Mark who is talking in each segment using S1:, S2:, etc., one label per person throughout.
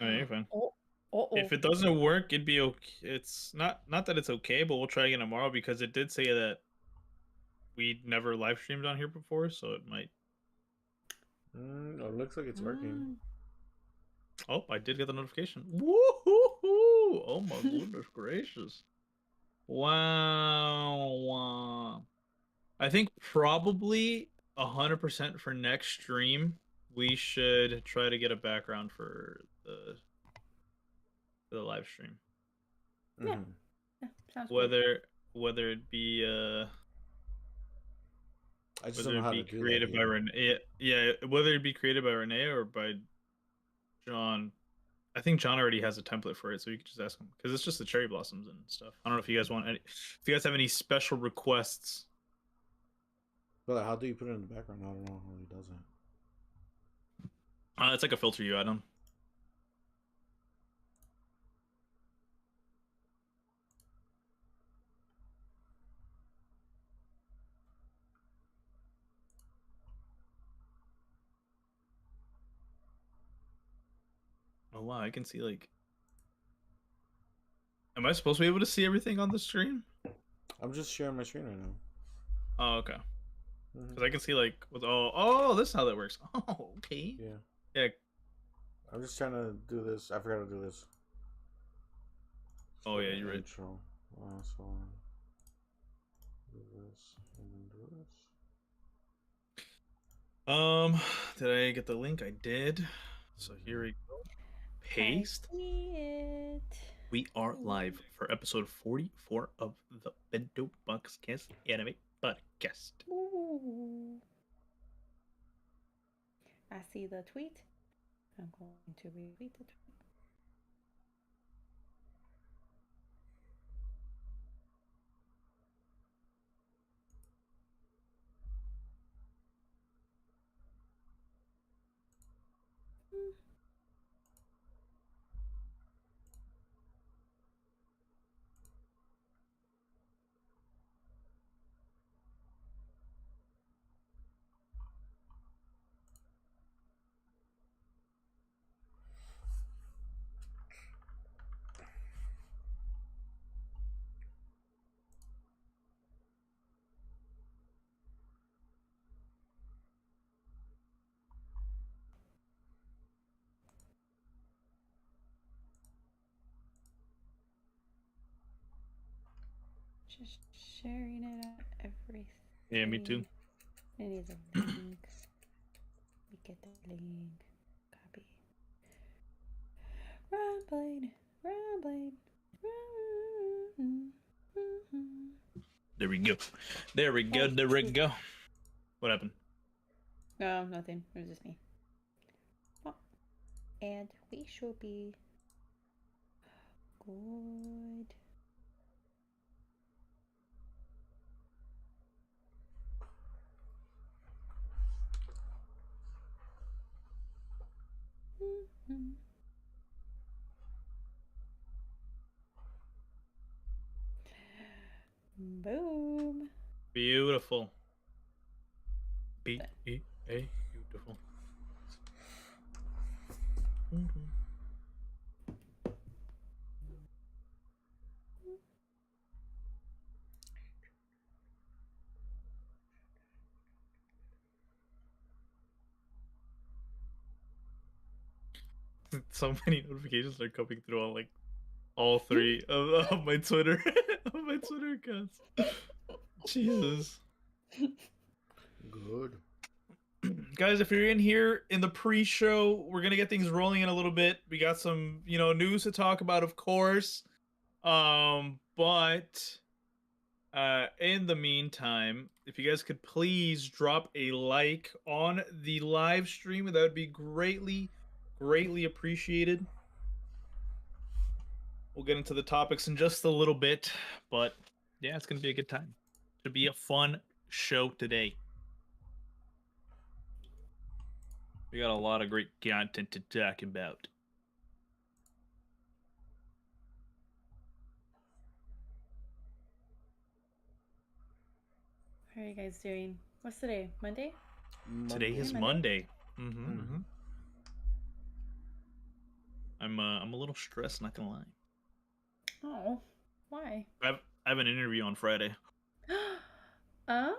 S1: Alright, you're fine.
S2: Oh, oh,
S1: If it doesn't work, it'd be okay. It's not that it's okay, but we'll try again tomorrow because it did say that we never live streamed on here before, so it might.
S3: It looks like it's working.
S1: Oh, I did get the notification. Woo-hoo-hoo! Oh my goodness gracious! Wow. I think probably 100% for next stream, we should try to get a background for the live stream.
S2: Yeah. Yeah, sounds good.
S1: Whether it be
S3: I just don't know how to do
S1: created
S3: that
S1: by Renee. Yeah, whether it be created by Renee or by John. I think John already has a template for it, so you could just ask him because it's just the cherry blossoms and stuff. I don't know if you guys want any. If you guys have any special requests.
S3: But how do you put it in the background? I don't know how he does it.
S1: It's like a filter you add on. Oh wow, I can see like. Am I supposed to be able to see everything on the screen?
S3: I'm just sharing my screen right now.
S1: Oh, okay. Because I can see like with this is how that works. Oh, okay.
S3: Yeah.
S1: Yeah.
S3: I'm just trying to do this. I forgot to do this.
S1: Oh yeah, you're right.
S3: Intro. So do this and then do this.
S1: Did I get the link? I did. So here we go. Paste.
S2: I see it.
S1: We are live for episode 44 of the Bento Boxcast Anime Podcast.
S2: Ooh. I see the tweet. I'm going to retweet the tweet. Just sharing it at everything.
S1: Yeah, me too.
S2: It needs a link. We get the link. Copy. Rambling.
S1: There we go. There we go. There we go. What happened?
S2: No, nothing. It was just me. Oh. And we should be good. Boom.
S1: Beautiful. Beautiful. So many notifications are coming through on like all three of my Twitter accounts. Jesus.
S3: Good.
S1: Guys, if you're in here in the pre-show, we're gonna get things rolling in a little bit. We got some, news to talk about, of course. But in the meantime, if you guys could please drop a like on the live stream, that would be greatly appreciated. We'll get into the topics in just a little bit, but yeah, it's gonna be a good time. Should be a fun show today. We got a lot of great content to talk about.
S2: How are you guys doing? What's today? Monday?
S1: Today is Monday. Mm-hmm. I'm a little stressed, not gonna lie.
S2: Oh, why?
S1: I have an interview on Friday,
S2: Oh,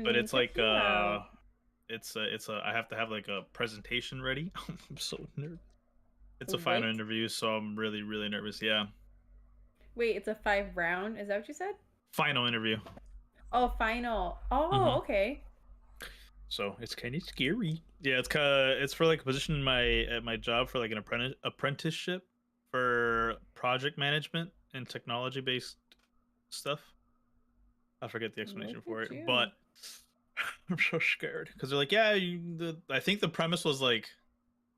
S1: but it's
S2: check
S1: like
S2: you out.
S1: it's a I have to have like a presentation ready. I'm so nervous. It's a
S2: What?
S1: final interview, so I'm really really nervous. Yeah,
S2: Wait, it's a 5 round. Is that what you said?
S1: final interview.
S2: Oh, final. Oh,
S1: Mhm.
S2: okay.
S1: So it's kind of scary. Yeah, it's for like a position in my job for like an apprenticeship for project management and technology based stuff. I forget the explanation
S2: Look
S1: for
S2: at
S1: it,
S2: you.
S1: but I'm so scared because they're like, yeah, I think the premise was like,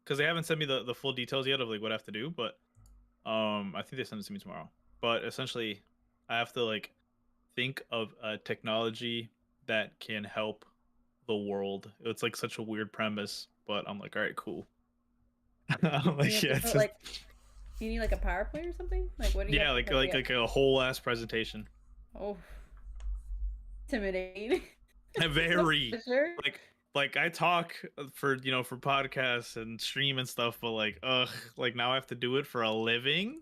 S1: because they haven't sent me the full details yet of like what I have to do, but I think they send it to me tomorrow. But essentially, I have to like think of a technology that can help the world. It's like such a weird premise, but I'm like, all right, cool. I'm
S2: You
S1: like,
S2: have
S1: yeah,
S2: to
S1: it's
S2: put
S1: just,
S2: like, do you need like a PowerPoint or something? Like, what do you
S1: yeah,
S2: have to
S1: like
S2: put
S1: like
S2: together?
S1: like a whole ass presentation.
S2: Oh, intimidating. No
S1: Very
S2: pressure.
S1: like I talk for for podcasts and stream and stuff, but like like now I have to do it for a living.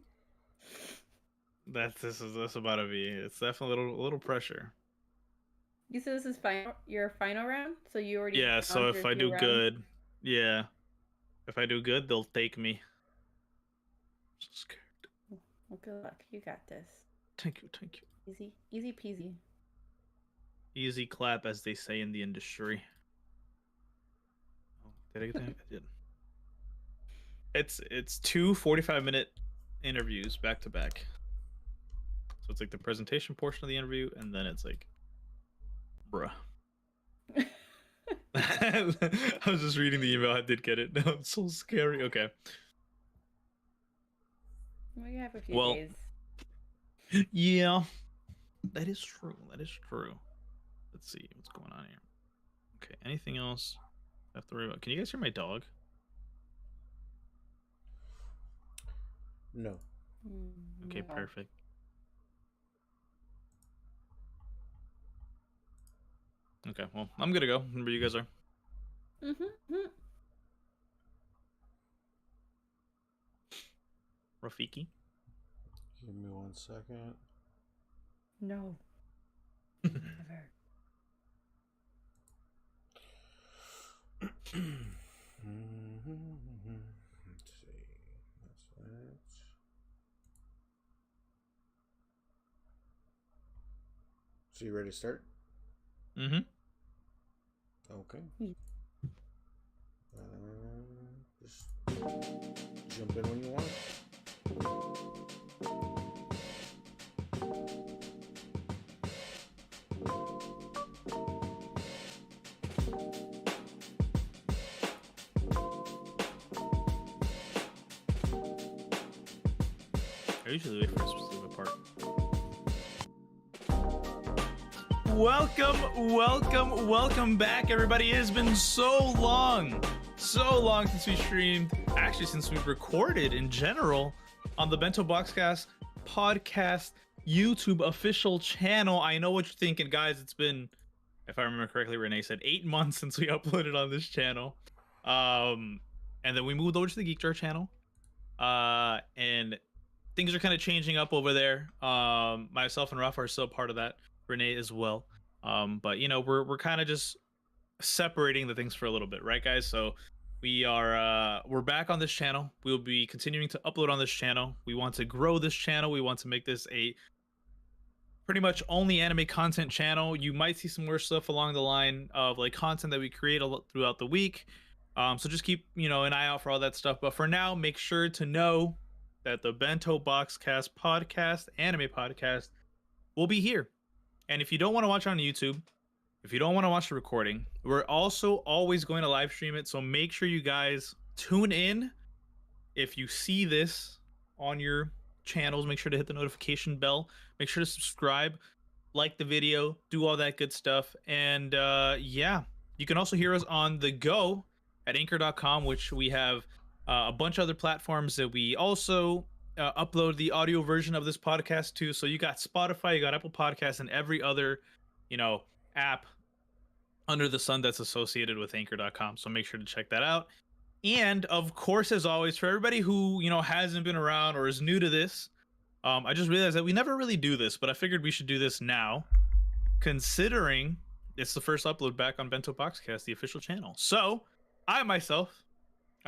S1: This about to be. It's definitely a little pressure.
S2: You said this is final, your final round, so you already
S1: Yeah,
S2: gone
S1: so
S2: through
S1: if
S2: a
S1: I
S2: few
S1: do
S2: rounds.
S1: good, yeah, if I do good, they'll take me. So scared.
S2: Well, good luck. You got this.
S1: Thank you, thank you.
S2: Easy, easy peasy.
S1: Easy clap, as they say in the industry. Oh, did I get that? I did. It's two 45-minute interviews back to back. So it's like the presentation portion of the interview, and then it's like, bruh. I was just reading the email. I did get it. No, it's so scary. Okay.
S2: Well, you have a few
S1: Well,
S2: days.
S1: yeah, that is true. That is true. Let's see what's going on here. Okay. Anything else I have to worry about? Can you guys hear my dog?
S3: No.
S1: Okay,
S2: No.
S1: perfect. Okay, well, I'm gonna go. Where you guys are.
S2: Mm-hmm.
S1: Rafiki.
S3: Give me 1 second.
S2: No. Never.
S3: Let's see. That's that. So you ready to start?
S1: Mm-hmm.
S3: Okay.
S2: Hmm.
S3: Just jump in when you want.
S1: I usually wait for a specific part. Welcome back, everybody. It has been so long since we streamed. Actually, since we've recorded in general on the Bento Boxcast podcast YouTube official channel. I know what you're thinking, guys. It's been, if I remember correctly, Renee said 8 months since we uploaded on this channel. And then we moved over to the Geek Jar channel. And things are kind of changing up over there. Myself and Rafa are still part of that. Renee as well. But we're kind of just separating the things for a little bit, right, guys? So we're back on this channel. We'll be continuing to upload on this channel. We want to grow this channel. We want to make this a pretty much only anime content channel. You might see some more stuff along the line of like content that we create throughout the week. So just keep an eye out for all that stuff. But for now, make sure to know that the Bento Boxcast podcast, anime podcast, will be here. And if you don't want to watch on YouTube, if you don't want to watch the recording, we're also always going to live stream it. So make sure you guys tune in. If you see this on your channels, make sure to hit the notification bell. Make sure to subscribe, like the video, do all that good stuff. And yeah, you can also hear us on the go at anchor.com, which we have a bunch of other platforms that we also upload the audio version of this podcast to. So you got Spotify, you got Apple Podcasts, and every other app under the sun that's associated with anchor.com. So make sure to check that out. And of course, as always, for everybody who hasn't been around or is new to this, I just realized that we never really do this, but I figured we should do this now, considering it's the first upload back on Bento Boxcast, the official channel. So, I'm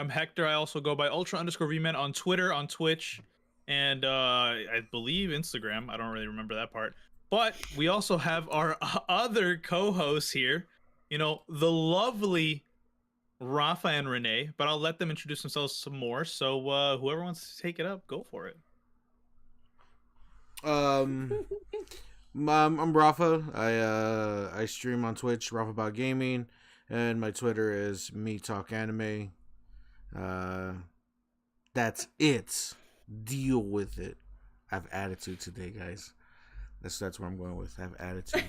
S1: Hector. I also go by Ultra_VMan on Twitter, on Twitch, and I believe Instagram. I don't really remember that part. But we also have our other co-hosts here, the lovely Rafa and Renee, but I'll let them introduce themselves some more. So whoever wants to take it up, go for it.
S3: I'm Rafa. I stream on Twitch, Rafa About Gaming, and my Twitter is Me Talk Anime. That's it. Deal with it. I have attitude today, guys. That's where I'm going with. I have attitude.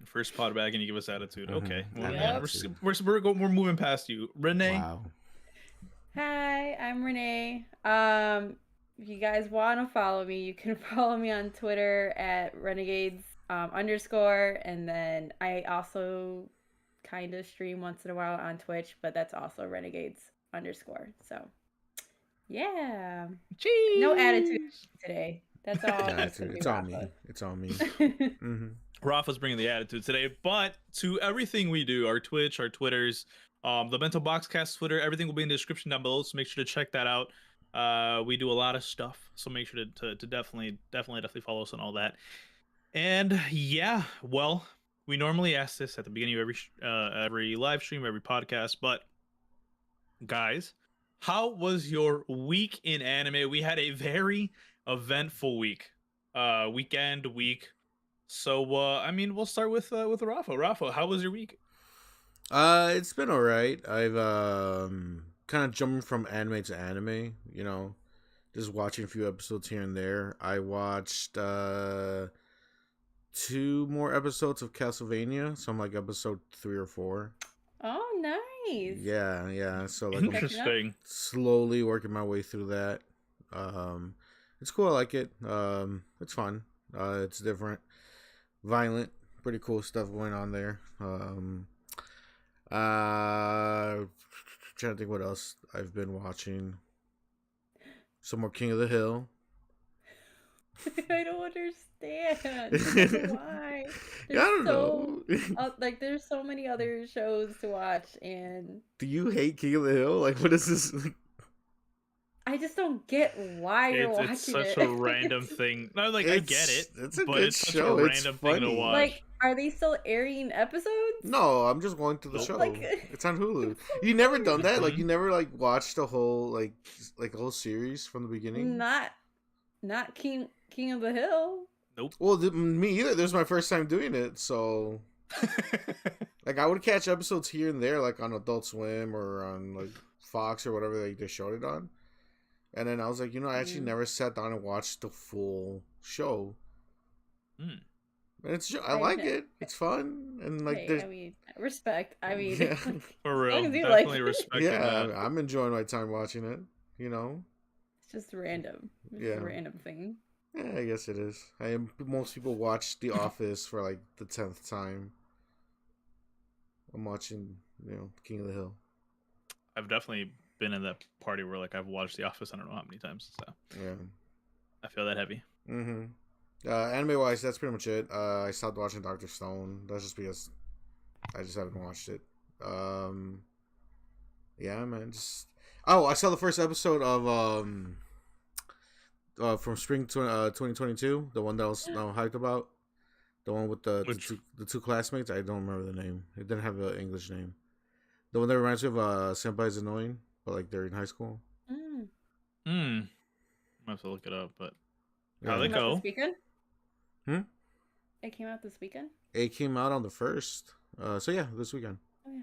S1: First pod back and you give us attitude.
S3: Mhm.
S1: Okay.
S2: Yep.
S1: We're moving past you. Renee.
S3: Wow.
S2: Hi, I'm Renee. If you guys want to follow me, you can follow me on Twitter at renegades _ and then I also kind of stream once in a while on Twitch, but that's also renegades _ So yeah.
S1: Jeez.
S2: No attitude today. That's all.
S3: Yeah,
S2: That's gonna be
S3: it's on me.
S2: Rafa.
S3: It's on me. Mm-hmm.
S1: Rafa's bringing the attitude today, but to everything we do, our Twitch, our Twitters, the Bento Boxcast Twitter, everything will be in the description down below, so make sure to check that out. We do a lot of stuff, so make sure to definitely follow us on all that. And yeah, well, we normally ask this at the beginning of every live stream, every podcast, but guys, how was your week in anime? We had a very eventful week. Week. So we'll start with Rafa. Rafa, how was your week?
S3: It's been alright. I've kind of jumping from anime to anime, just watching a few episodes here and there. I watched 2 more episodes of Castlevania, so I'm like episode 3 or 4.
S2: Oh, nice.
S3: Yeah. So like I'm
S1: Interesting.
S3: slowly working my way through that. It's cool. I like it. It's fun. It's different, violent, pretty cool stuff going on there. Trying to think what else I've been watching. Some more King of the Hill.
S2: I don't understand. Why?
S3: I don't know.
S2: There's so many other shows to watch, and
S3: Do you hate King of the Hill? Like, what is this?
S2: I just don't get why you're watching
S1: It's such
S2: it.
S1: a random thing. No, like I get it,
S3: It's a
S1: but
S3: good
S1: it's such
S3: show.
S1: a
S3: It's
S1: random thing to
S3: funny.
S1: watch.
S2: Like, are they still airing episodes?
S3: No, I'm just going through the
S1: Nope.
S3: show.
S2: Like-
S3: It's on Hulu. You never done that? Like,
S1: Mhm.
S3: you never watched the whole like the whole series from the beginning?
S2: Not King of the Hill.
S1: Nope.
S3: Well, me either. This was my first time doing it, so like I would catch episodes here and there, like on Adult Swim or on like Fox or whatever they showed it on. And then I was like, I actually never sat down and watched the full show.
S1: Mm.
S3: And I like it. It's fun and like
S2: Hey, I mean, respect. I mean,
S3: Yeah.
S1: For real,
S2: long as you like
S1: definitely
S2: it.
S1: respecting
S3: yeah,
S1: that.
S3: I'm enjoying my time watching it.
S2: it's just random. It's
S3: Yeah.
S2: a random thing.
S3: Yeah, I guess it is. Most people watch The Office for like the 10th time. I'm watching, King of the Hill.
S1: I've definitely been in that party where like I've watched The Office I don't know how many times, so
S3: Yeah.
S1: I feel that heavy.
S3: Mm-hmm. Anime wise, that's pretty much it. I stopped watching Dr. Stone. That's just because I just haven't watched it. Yeah, man. I saw the first episode of from spring 2022, the one that I was hyped about, the one with the two classmates. I don't remember the name. It didn't have an English name. The one that reminds me of Senpai's Annoying, but like they're in high school.
S2: Mm.
S1: I have to look it up, but
S3: Yeah.
S1: how'd it
S2: Came out
S1: go?
S2: this weekend?
S3: Hmm?
S2: It came out this weekend?
S3: It came out on the 1st. So yeah, this weekend.
S2: Oh, yeah.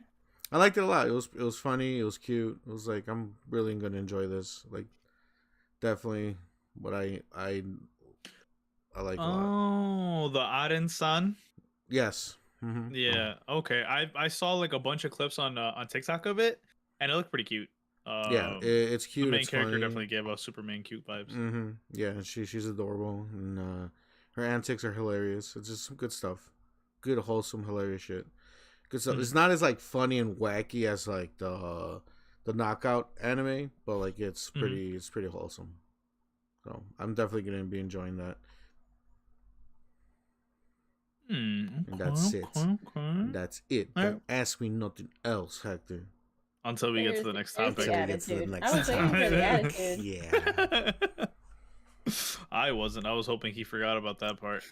S3: I liked it a lot. It was funny. It was cute. It was like I'm really gonna enjoy this. Like, definitely what I like a lot.
S1: Oh, the Aharen-san.
S3: Yes. Mm-hmm.
S1: Yeah. Okay. I saw like a bunch of clips on TikTok of it, and it looked pretty cute.
S3: Yeah, it's cute.
S1: The main
S3: it's
S1: character
S3: funny.
S1: definitely gave us Superman cute vibes.
S3: Mm-hmm. Yeah, she's adorable, and her antics are hilarious. It's just some good stuff. Good, wholesome, hilarious shit. Good stuff.
S1: Mhm.
S3: It's not as like funny and wacky as like the the knockout anime, but like it's pretty wholesome. So I'm definitely gonna be enjoying that. And that's it. And that's it. Don't ask me nothing else, Hector.
S1: Until we get to the next topic.
S2: I was waiting for the attitude.
S3: Yeah.
S1: I wasn't. I was hoping he forgot about that part.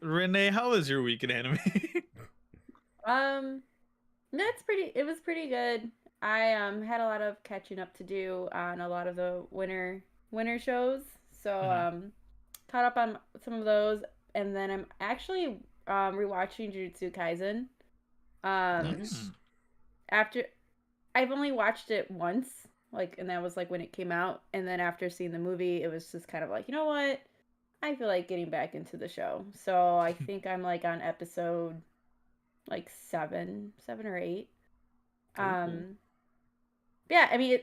S1: Renee, how was your week in anime?
S2: It was pretty good. I had a lot of catching up to do on a lot of the winter shows. So caught up on some of those, and then I'm actually rewatching Jujutsu Kaisen.
S1: Nice.
S2: After I've only watched it once, like, and that was like when it came out, and then after seeing the movie, it was just kind of like, you know what? I feel like getting back into the show. So I think I'm like on episode like 7 or 8. Yeah, I mean,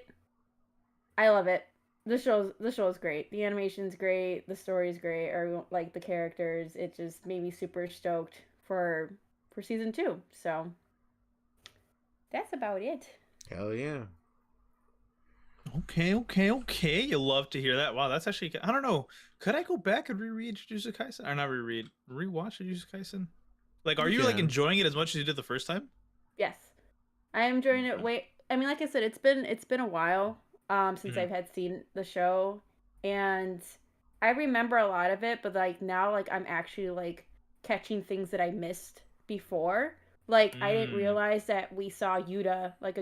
S2: I love it. The show is great. The animation's great. The story's great. Or like the characters, it just made me super stoked for season 2. So that's about it.
S3: Hell yeah.
S1: Okay. You love to hear that. Wow, that's actually, I don't know. Could I go back and reread Jujutsu Kaisen? Or not rewatch Jujutsu Kaisen? Like, are you like enjoying it as much as you did the first time?
S2: Yes, I am enjoying it. I mean, like I said, it's been a while since I've had seen the show, and I remember a lot of it, but like now, like I'm actually like catching things that I missed before. Like I didn't realize that we saw Yuta like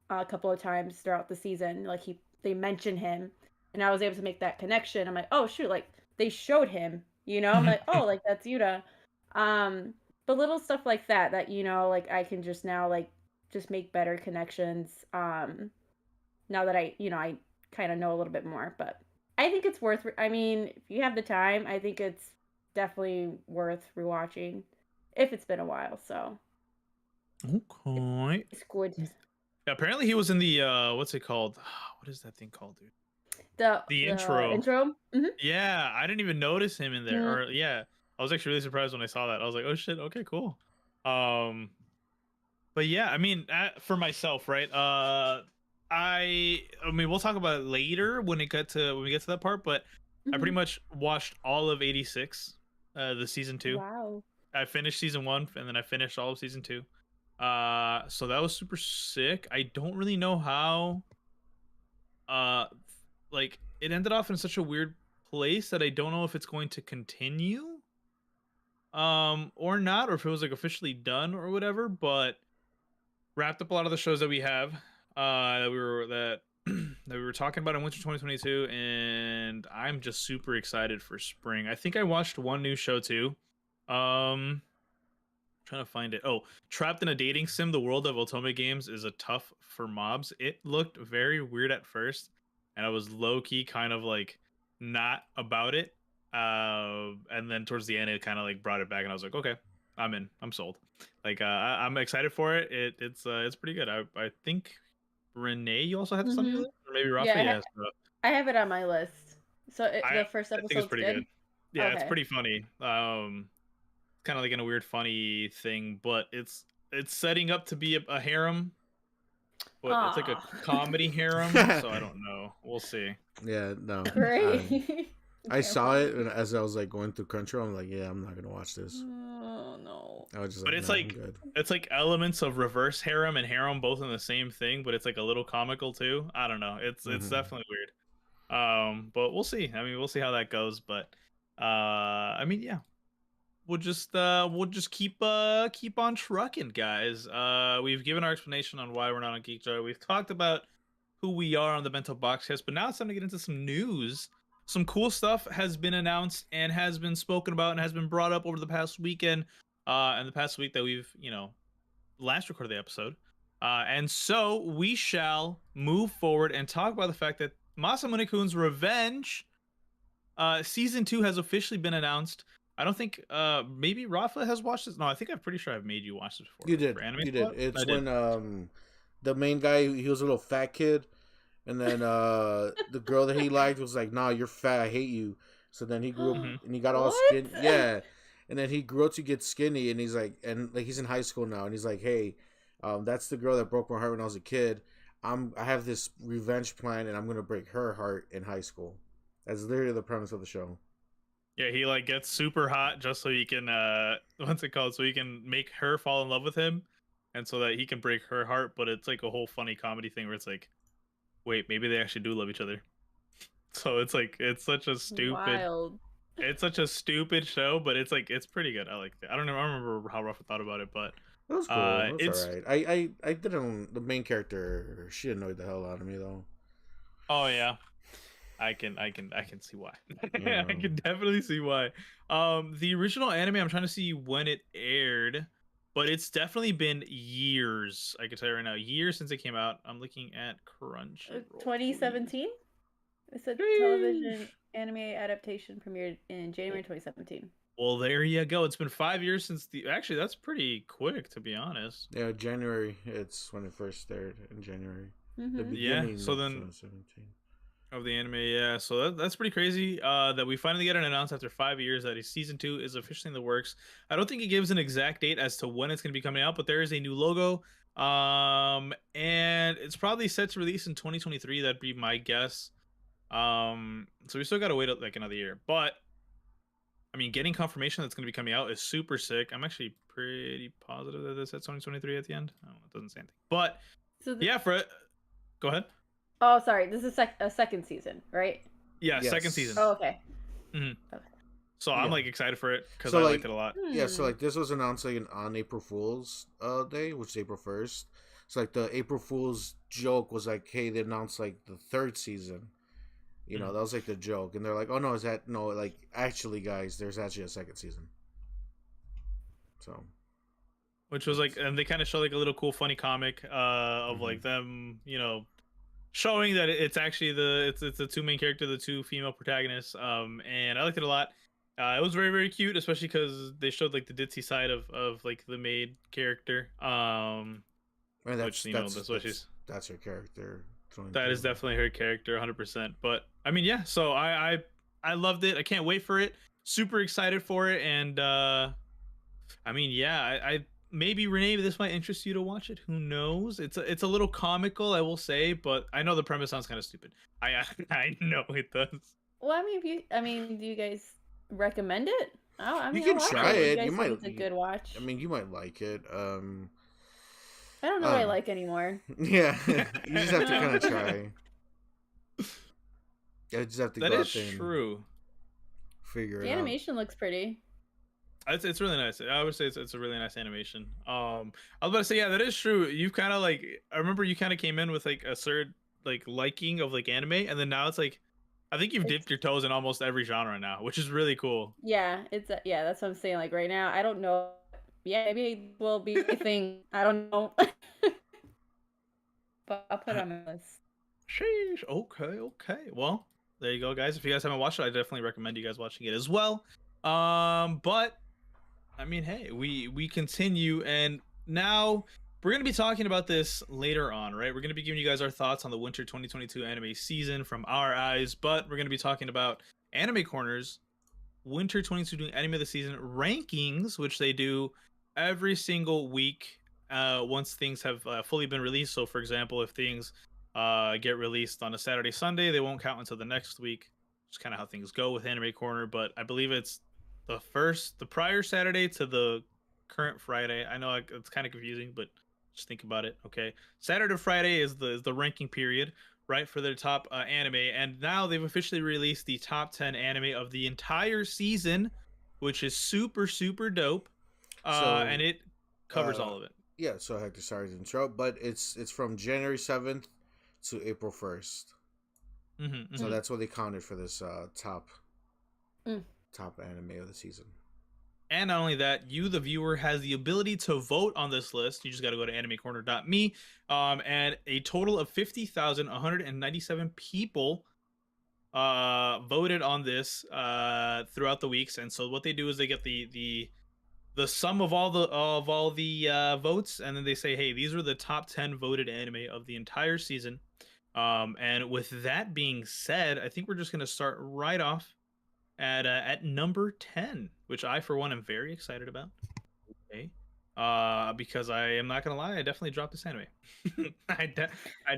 S2: a couple of times throughout the season. Like they mentioned him, and I was able to make that connection. I'm like, oh shoot, like they showed him, you know? I'm like, oh, like that's Yuta. But little stuff like that, you know, like I can just now like just make better connections. Now that I kind of know a little bit more, but I think it's worth. I mean, if you have the time, I think it's definitely worth rewatching if it's been a while. So.
S1: Okay.
S2: It's good.
S1: Yeah, apparently he was in the what's it called? What is that thing called, dude?
S2: The
S1: intro.
S2: Mm-hmm.
S1: Yeah, I didn't even notice him in there. Mm-hmm. Or yeah, I was actually really surprised when I saw that. I was like, oh shit, okay, cool. But yeah, I mean, for myself, right? I mean, we'll talk about it later when we get to that part. But I pretty much watched all of 86, the season 2.
S2: Wow.
S1: I finished season 1, and then I finished all of season 2. So that was super sick. I don't really know how. Like it ended off in such a weird place that I don't know if it's going to continue, or not, or if it was like officially done or whatever. But wrapped up a lot of the shows that we have, that we were talking about in winter 2022, and I'm just super excited for spring. I think I watched one new show too. Trying to find it. Oh, Trapped in a Dating Sim, the world of Otome games is a tough for mobs. It looked very weird at first, and I was low-key kind of like not about it. And then towards the end, it kind of like brought it back, and I was like, okay, I'm in. I'm sold. Like, I'm excited for it. It's pretty good. I think Renee, you also had this on your list, or maybe Rafa.
S2: Yeah, I have it on my list. So the first episode is
S1: pretty good. Yeah, okay. It's pretty funny. Kind of like in a weird funny thing, but it's setting up to be a harem, but it's like a comedy harem, so I don't know. We'll see.
S3: Yeah, no.
S2: Great.
S3: I saw it, and as I was like going through Crunchyroll, I'm like, yeah, I'm not gonna watch this.
S2: Oh no.
S3: I was just
S1: but it's like elements of reverse harem and harem both in the same thing, but it's like a little comical too. I don't know. It's definitely weird. But we'll see. I mean, we'll see how that goes. But I mean, yeah. We'll just keep on trucking, guys. We've given our explanation on why we're not on Geek Joy. We've talked about who we are on the Bento Boxcast, but now it's time to get into some news. Some cool stuff has been announced and has been spoken about and has been brought up over the past weekend, and the past week that we've last recorded the episode. And so we shall move forward and talk about the fact that Masamune-kun's Revenge season 2 has officially been announced. I don't think maybe Rafa has watched this. No, I think I'm pretty sure I've made you watch this before.
S3: You did. You did. It's when the main guy, he was a little fat kid, and then the girl that he liked was like, "Nah, you're fat. I hate you." So then he grew up and he got all skinny. Yeah, and then he grew up to get skinny, and he's like, he's in high school now, and he's like, "Hey, that's the girl that broke my heart when I was a kid. I have this revenge plan, and I'm gonna break her heart in high school. That's literally the premise of the show.
S1: Yeah, he like gets super hot just so he can what's it called? So he can make her fall in love with him, and so that he can break her heart. But it's like a whole funny comedy thing where it's like, wait, maybe they actually do love each other. So it's like it's such a stupid.
S2: Wild.
S1: It's such a stupid show, but it's like it's pretty good. I like it. I don't know. I don't remember how Rafa thought about it, but
S3: That was cool. It was
S1: it's
S3: alright. I didn't. The main character, she annoyed the hell out of me though.
S1: oh yeah, I can see why.
S3: Yeah.
S1: I can definitely see why. The original anime, I'm trying to see when it aired, but it's definitely been years. I can tell you right now, years since it came out. I'm looking at Crunchyroll.
S2: 2017. It's a
S1: Sheesh.
S2: television anime adaptation premiered in January 2017.
S1: Well, there you go. It's been 5 years since the. Actually, that's pretty quick, to be honest.
S3: Yeah, January. It's when it first started in January. The
S2: Mm-hmm.
S1: Yeah,
S3: beginning
S1: so
S3: of
S1: then-
S3: 2017.
S1: Of the anime, yeah. So that's pretty crazy. That we finally get an announcement after 5 years that a season 2 is officially in the works. I don't think it gives an exact date as to when it's going to be coming out, but there is a new logo. And it's probably set to release in 2023. That'd be my guess. So we still got to wait like another year. But I mean, getting confirmation that's going to be coming out is super sick. I'm actually pretty positive that it's at 2023 at the end. I don't know, it doesn't say anything. But
S2: So
S1: yeah, go ahead.
S2: Oh, sorry. This is a second season, right?
S1: Yeah,
S3: Yes.
S1: second season.
S2: Oh, okay.
S1: So I'm
S3: Yeah.
S1: like excited for it because
S3: So,
S1: I
S3: like-
S1: liked it a lot.
S3: Yeah, so like this was announced like on April Fool's Day, which is April 1st. So like the April Fool's joke was like, hey, they announced like the third season. You know, that was like the joke, and they're like, oh no, like actually, guys, there's actually a second season. So
S1: Which was like, and they kind of show like a little cool, funny comic of
S3: Mm-hmm.
S1: like them, showing that it's actually it's the two main character, the two female protagonists. And I liked it a lot. It was very, very cute, especially because they showed like the ditzy side of like the maid character.
S3: I mean,
S1: Which, that's what she's.
S3: that's her character.
S1: That is definitely her character, 100%. But I mean, yeah. So I loved it. I can't wait for it. Super excited for it. And I mean, yeah. I maybe Renee, this might interest you to watch it. Who knows? It's a little comical, I will say, but I know the premise sounds kind of stupid. I know it does.
S2: Well, I mean, do you guys recommend it? Oh, I mean,
S3: You can
S2: I'll watch
S3: try
S2: it.
S3: it.
S2: You guys
S3: You might-
S2: think it's a good watch.
S3: I mean, you might like it.
S2: I don't know what I like anymore.
S3: Yeah, you just have to kind of try. You just have to
S1: That
S3: go
S1: is
S3: out there and
S1: true.
S3: figure
S2: The
S3: it out.
S2: animation looks pretty.
S1: It's really nice. I would say it's a really nice animation. I was about to say, yeah, that is true. You've kind of like, I remember you kind of came in with like a certain like liking of like anime, and then now it's like, I think you've dipped your toes in almost every genre now, which is really cool.
S2: Yeah, yeah, that's what I'm saying. Like right now, I don't know. Yeah, maybe it will be a thing. I don't know. But I'll put it on my list.
S1: Sheesh. Okay. Well, there you go, guys. If you guys haven't watched it, I definitely recommend you guys watching it as well. But I mean, hey, we continue, and now we're gonna be talking about this later on, right? We're gonna be giving you guys our thoughts on the winter 2022 anime season from our eyes, but we're gonna be talking about AnimeCorner's winter 2022 anime of the season rankings, which they do every single week once things have fully been released. So, for example, if things get released on a Saturday, Sunday, they won't count until the next week. It's kind of how things go with Anime Corner, but I believe it's the prior Saturday to the current Friday. I know it's kind of confusing, but just think about it. Okay, Saturday to Friday is the ranking period, right, for their top anime, and now they've officially released the top 10 anime of the entire season, which is super, super dope. And it covers all of it.
S3: Yeah, so Hector, sorry to interrupt, but it's from January 7th to April 1st. So that's what they counted for this top anime of the season.
S1: And not only that, you, the viewer, has the ability to vote on this list. You just got to go to animecorner.me. And a total of 50,197 people voted on this throughout the weeks. And so what they do is they get the sum of all the votes, and then they say, hey, these were the top 10 voted anime of the entire season. And with that being said, I think we're just going to start right off at number 10, which I, for one, am very excited about. Okay. because I am not gonna lie, I definitely dropped this anime. I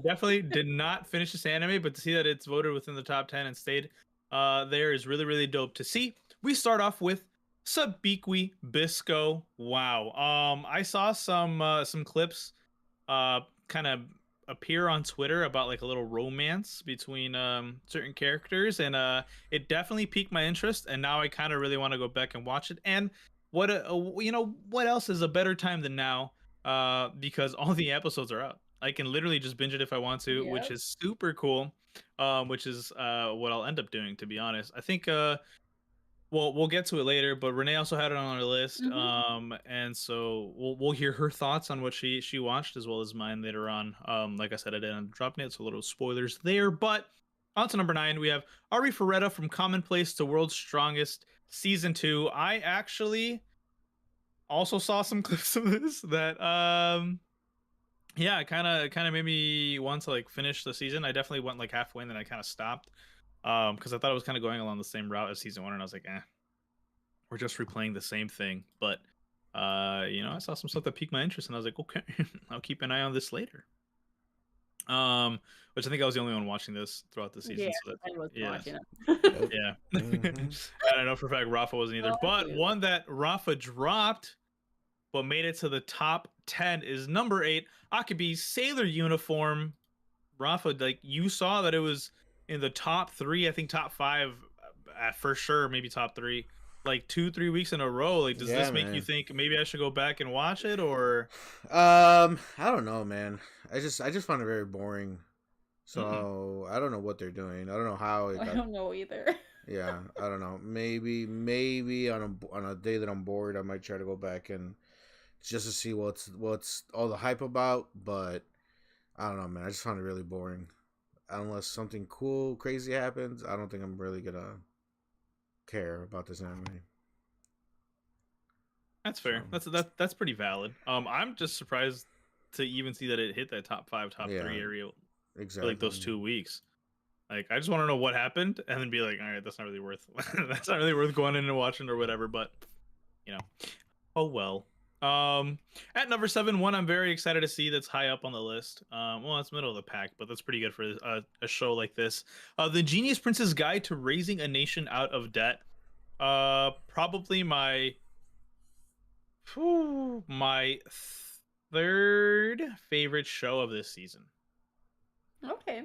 S1: definitely did not finish this anime, but to see that it's voted within the top 10 and stayed there is really, really dope to see. We start off with Sabikwi Bisco. Wow. I saw some clips kind of appear on Twitter about like a little romance between certain characters, and it definitely piqued my interest, and now I kind of really want to go back and watch it. And what what else is a better time than now, because all the episodes are out. I can literally just binge it if I want to, which
S2: Yep.
S1: is super cool. Which is what I'll end up doing, to be honest. I think well, we'll get to it later, but Renee also had it on our list. And so we'll hear her thoughts on what she watched, as well as mine later on. Like I said, I didn't drop it, so a little spoilers there. But on to number 9, we have Ari Ferretta from Commonplace to World's Strongest Season 2. I actually also saw some clips of this that yeah, kind of made me want to like finish the season. I definitely went like halfway and then I kind of stopped. Because I thought it was kind of going along the same route as season 1, and I was like, we're just replaying the same thing. But I saw some stuff that piqued my interest, and I was like, okay, I'll keep an eye on this later. Which I think I was the only one watching this throughout the season.
S2: Yeah,
S1: So that's,
S2: I was watching
S1: yeah.
S3: Mhm.
S1: And I know for a fact Rafa wasn't either. But one that Rafa dropped but made it to the top 10 is number 8, Akibi's Sailor Uniform. Rafa, like, you saw that it was in the top 3, I think top 5 for sure, maybe top 3, like 2-3 weeks in a row. Like, does this make you think maybe I should go back and watch it, or
S3: I don't know, man. I just find it very boring. So I don't know what they're doing. I don't know how it
S2: I
S3: got.
S2: don't know either.
S3: Yeah, I don't know. Maybe on a day that I'm bored, I might try to go back and just to see what's all the hype about. But I don't know, man. I just find it really boring. Unless something cool, crazy happens, I don't think I'm really gonna care about this anime.
S1: That's fair.
S3: So,
S1: That's pretty valid. I'm just surprised to even see that it hit that top 5, top 3 area for
S3: exactly.
S1: like those 2 weeks. Like, I just want to know what happened, and then be like, all right, that's not really worth that's not really worth going in and watching or whatever. But oh well. At number 7, one I'm very excited to see that's high up on the list. Well, it's middle of the pack, but that's pretty good for a show like this. The Genius Prince's Guide to Raising a Nation Out of Debt. Probably my third favorite show of this season.
S2: Okay.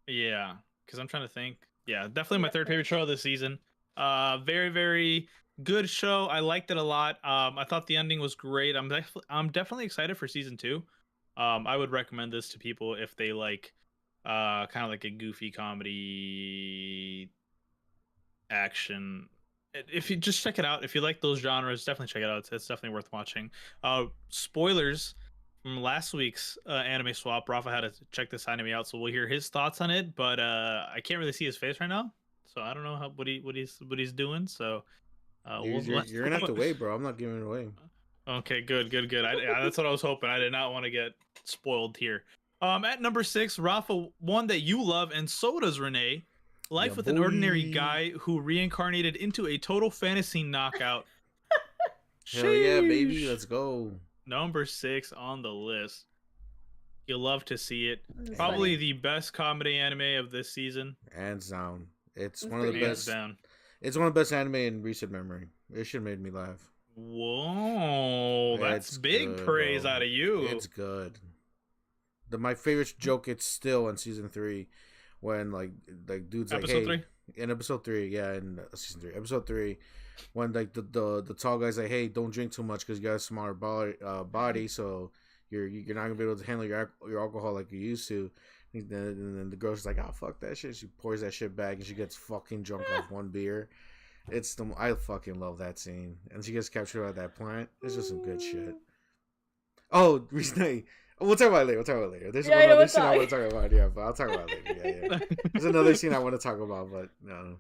S1: Yeah, because I'm trying to think. Yeah, definitely my third favorite show of the season. Very, very good show. I liked it a lot. I thought the ending was great. I'm definitely excited for season 2. I would recommend this to people if they like kind of like a goofy comedy action. If you just check it out, if you like those genres, definitely check it out. It's definitely worth watching. Spoilers from last week's anime swap. Rafa had to check this anime out, so we'll hear his thoughts on it. But I can't really see his face right now, so I don't know what he's doing. So
S3: you're gonna have to wait, bro. I'm not giving it away.
S1: Okay, good. That's what I was hoping. I did not want to get spoiled here. At number 6, Rafa, one that you love, and so does Renee. Life with an Ordinary Guy Who Reincarnated into a Total Fantasy Knockout.
S3: Hell yeah, baby, let's go.
S1: Number 6 on the list. You'll love to see it.
S2: That's
S1: Probably
S2: funny.
S1: the best comedy anime of this season.
S3: Hands down. It's
S2: That's
S3: one of the
S2: pretty
S3: best.
S1: Down.
S3: It's one of the best anime in recent memory. It should have made me laugh.
S1: Whoa, that's
S3: It's
S1: big
S3: good,
S1: praise
S3: bro.
S1: out of you.
S3: It's good. My favorite joke, it's still in season 3 when like dudes
S1: Episode
S3: like, hey,
S1: 3?
S3: in episode 3, yeah, in season 3, episode 3, when like the tall guy's like, hey, don't drink too much because you got a smaller body, so you're not gonna be able to handle your alcohol like you used to. And then the girl's like, oh, fuck that shit. She pours that shit back and she gets fucking drunk off one beer. I fucking love that scene. And she gets captured by that plant. It's just some good shit. Oh, Renee. We'll talk about it later. There's one other scene I want to talk about. Yeah, but I'll talk about it later. Yeah. There's another scene I want to talk about, but no.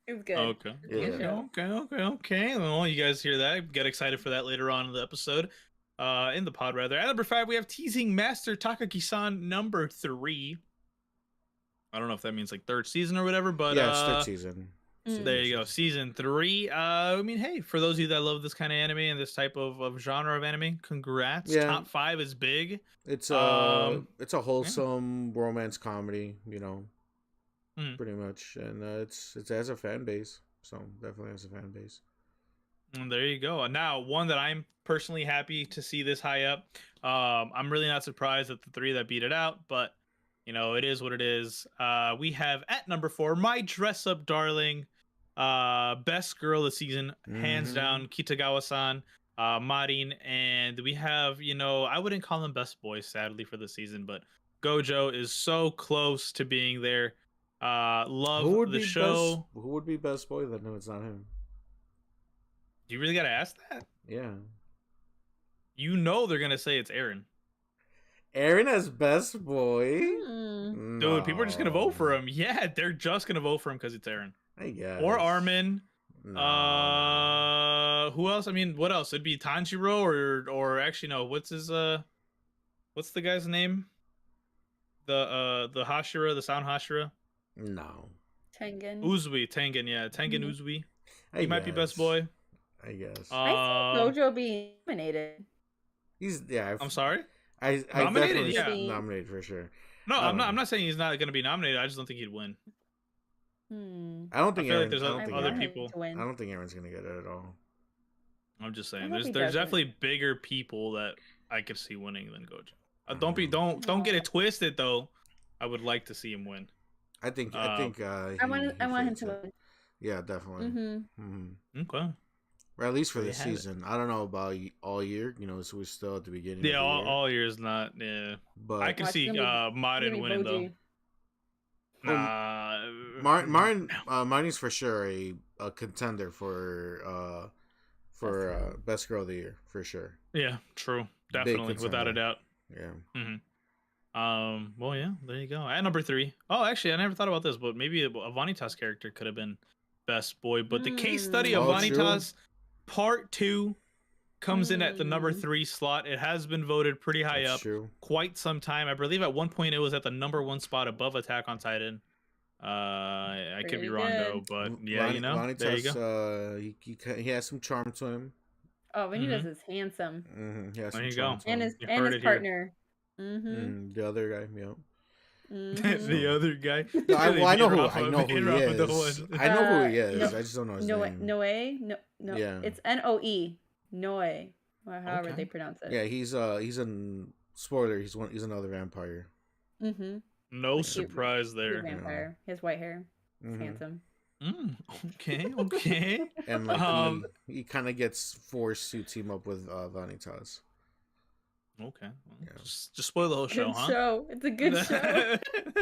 S2: It's good.
S1: Okay.
S3: Yeah.
S1: Okay. Well, you guys hear that? Get excited for that later on in the episode. In the pod, rather. At number 5, we have Teasing Master Takagi-san number 3. I don't know if that means like third season or whatever, but
S3: yeah, it's third season.
S2: Mm.
S1: There you go, season 3. I mean, hey, for those of you that love this kind of anime and this type of genre of anime, congrats.
S3: Yeah.
S1: Top 5 is big.
S3: It's
S1: Um,
S3: it's a wholesome romance comedy, you know,
S1: Mm.
S3: pretty much, and it has a fan base, so definitely has a fan base.
S1: And there you go. Now, one that I'm personally happy to see this high up. I'm really not surprised at the 3 that beat it out, but you know, it is what it is. We have at number 4, my dress up darling, best girl of the season, hands
S3: Mhm.
S1: down, Kitagawa-san, Marin, and we have, you know, I wouldn't call him best boy, sadly, for the season, but Gojo is so close to being there. Love the show.
S3: Who would be best boy then? No, it's not him.
S1: You really gotta ask that?
S3: Yeah,
S1: You know they're gonna say it's Aaron.
S3: Aaron as best boy.
S2: Mm.
S1: Dude, people are just gonna vote for
S3: No,
S1: him. Yeah, they're just gonna vote for him because it's Aaron
S3: I guess.
S1: or Armin.
S3: No.
S1: Who else? I mean, what else? It'd be Tanjiro or actually no. What's his what's the guy's name? The Hashira, the sound Hashira.
S3: No.
S2: Tengen.
S1: Uzui, Tengen, yeah, Tengen
S2: Mhm.
S1: Uzui.
S3: I
S1: He might be best boy.
S3: I guess.
S2: I see Gojo being nominated.
S3: He's
S1: I'm sorry.
S3: I
S1: Nominated,
S3: definitely
S2: yeah.
S3: nominated for sure.
S1: No, I'm not saying he's not gonna be nominated. I just don't think he'd win.
S3: I don't think
S1: feel like
S3: Aaron.
S1: there's
S3: I don't
S1: other
S3: think
S1: other
S3: Aaron-
S1: people.
S3: I don't think Aaron's gonna get it at all.
S1: I'm just
S2: I
S1: saying,
S2: hope he
S1: there's
S2: doesn't.
S1: definitely bigger people that I could see winning than Gojo.
S3: Mhm.
S1: Don't get it twisted though. I would like to see him win.
S3: I think.
S2: I want him
S3: fits
S2: to
S3: it.
S2: win.
S3: Yeah, definitely.
S1: Okay.
S3: Or at least for
S1: There
S3: this
S1: you have it.
S3: season. I don't know about all year. You know, so we're still at the beginning.
S1: Yeah,
S3: of the year.
S1: all years not. Yeah,
S3: But
S1: I can
S2: Watch,
S1: see
S2: it's gonna
S1: Martin
S2: It's gonna be
S1: winning though.
S2: Boji.
S3: Marnie's for sure a contender for best girl of the year for sure.
S1: Yeah, true. Definitely, without a doubt.
S3: Yeah.
S1: Well, yeah, there you go. At number 3. Oh, actually, I never thought about this, but maybe a Vanitas character could have been best boy. But the case study of
S3: Oh,
S1: Vanitas Part 2 comes in at the number
S2: Mm.
S1: 3 slot. It has been voted pretty high
S3: That's
S1: up
S3: true.
S1: quite some time. I believe at one point it was at the number 1 spot above Attack on Titan. I could be
S2: Pretty
S1: wrong though,
S2: good.
S1: but yeah, you know, there you go.
S3: He has some charm to him.
S2: Oh, Vanitas is handsome.
S3: He has
S1: There
S3: some
S1: you
S3: charm
S1: go.
S3: to
S2: And
S3: him.
S2: his
S1: You
S2: and
S1: heard
S2: his
S1: it here.
S2: partner. Mm-hmm.
S3: The other guy, yeah.
S1: The other guy.
S3: No, I know who
S1: Rafa,
S3: I know who he
S1: Rafa the
S3: is.
S1: one.
S3: I know who he
S2: No-
S3: is. I just don't know his name.
S2: No.
S3: Yeah.
S2: It's Noe. Noe. Or however
S1: Okay.
S2: they pronounce it.
S3: Yeah, he's an spoiler. He's another vampire.
S2: Mm-hmm.
S1: No
S3: Yeah.
S1: surprise
S2: He's a
S1: there.
S2: vampire. He has white hair. He's
S3: Mhm.
S2: handsome.
S1: Okay.
S3: And like
S1: Um,
S3: he kind of gets forced to team up with Vanitas.
S1: Okay. Well,
S3: Yeah.
S1: just spoil the whole show,
S2: Good
S1: huh?
S2: show. It's a good show.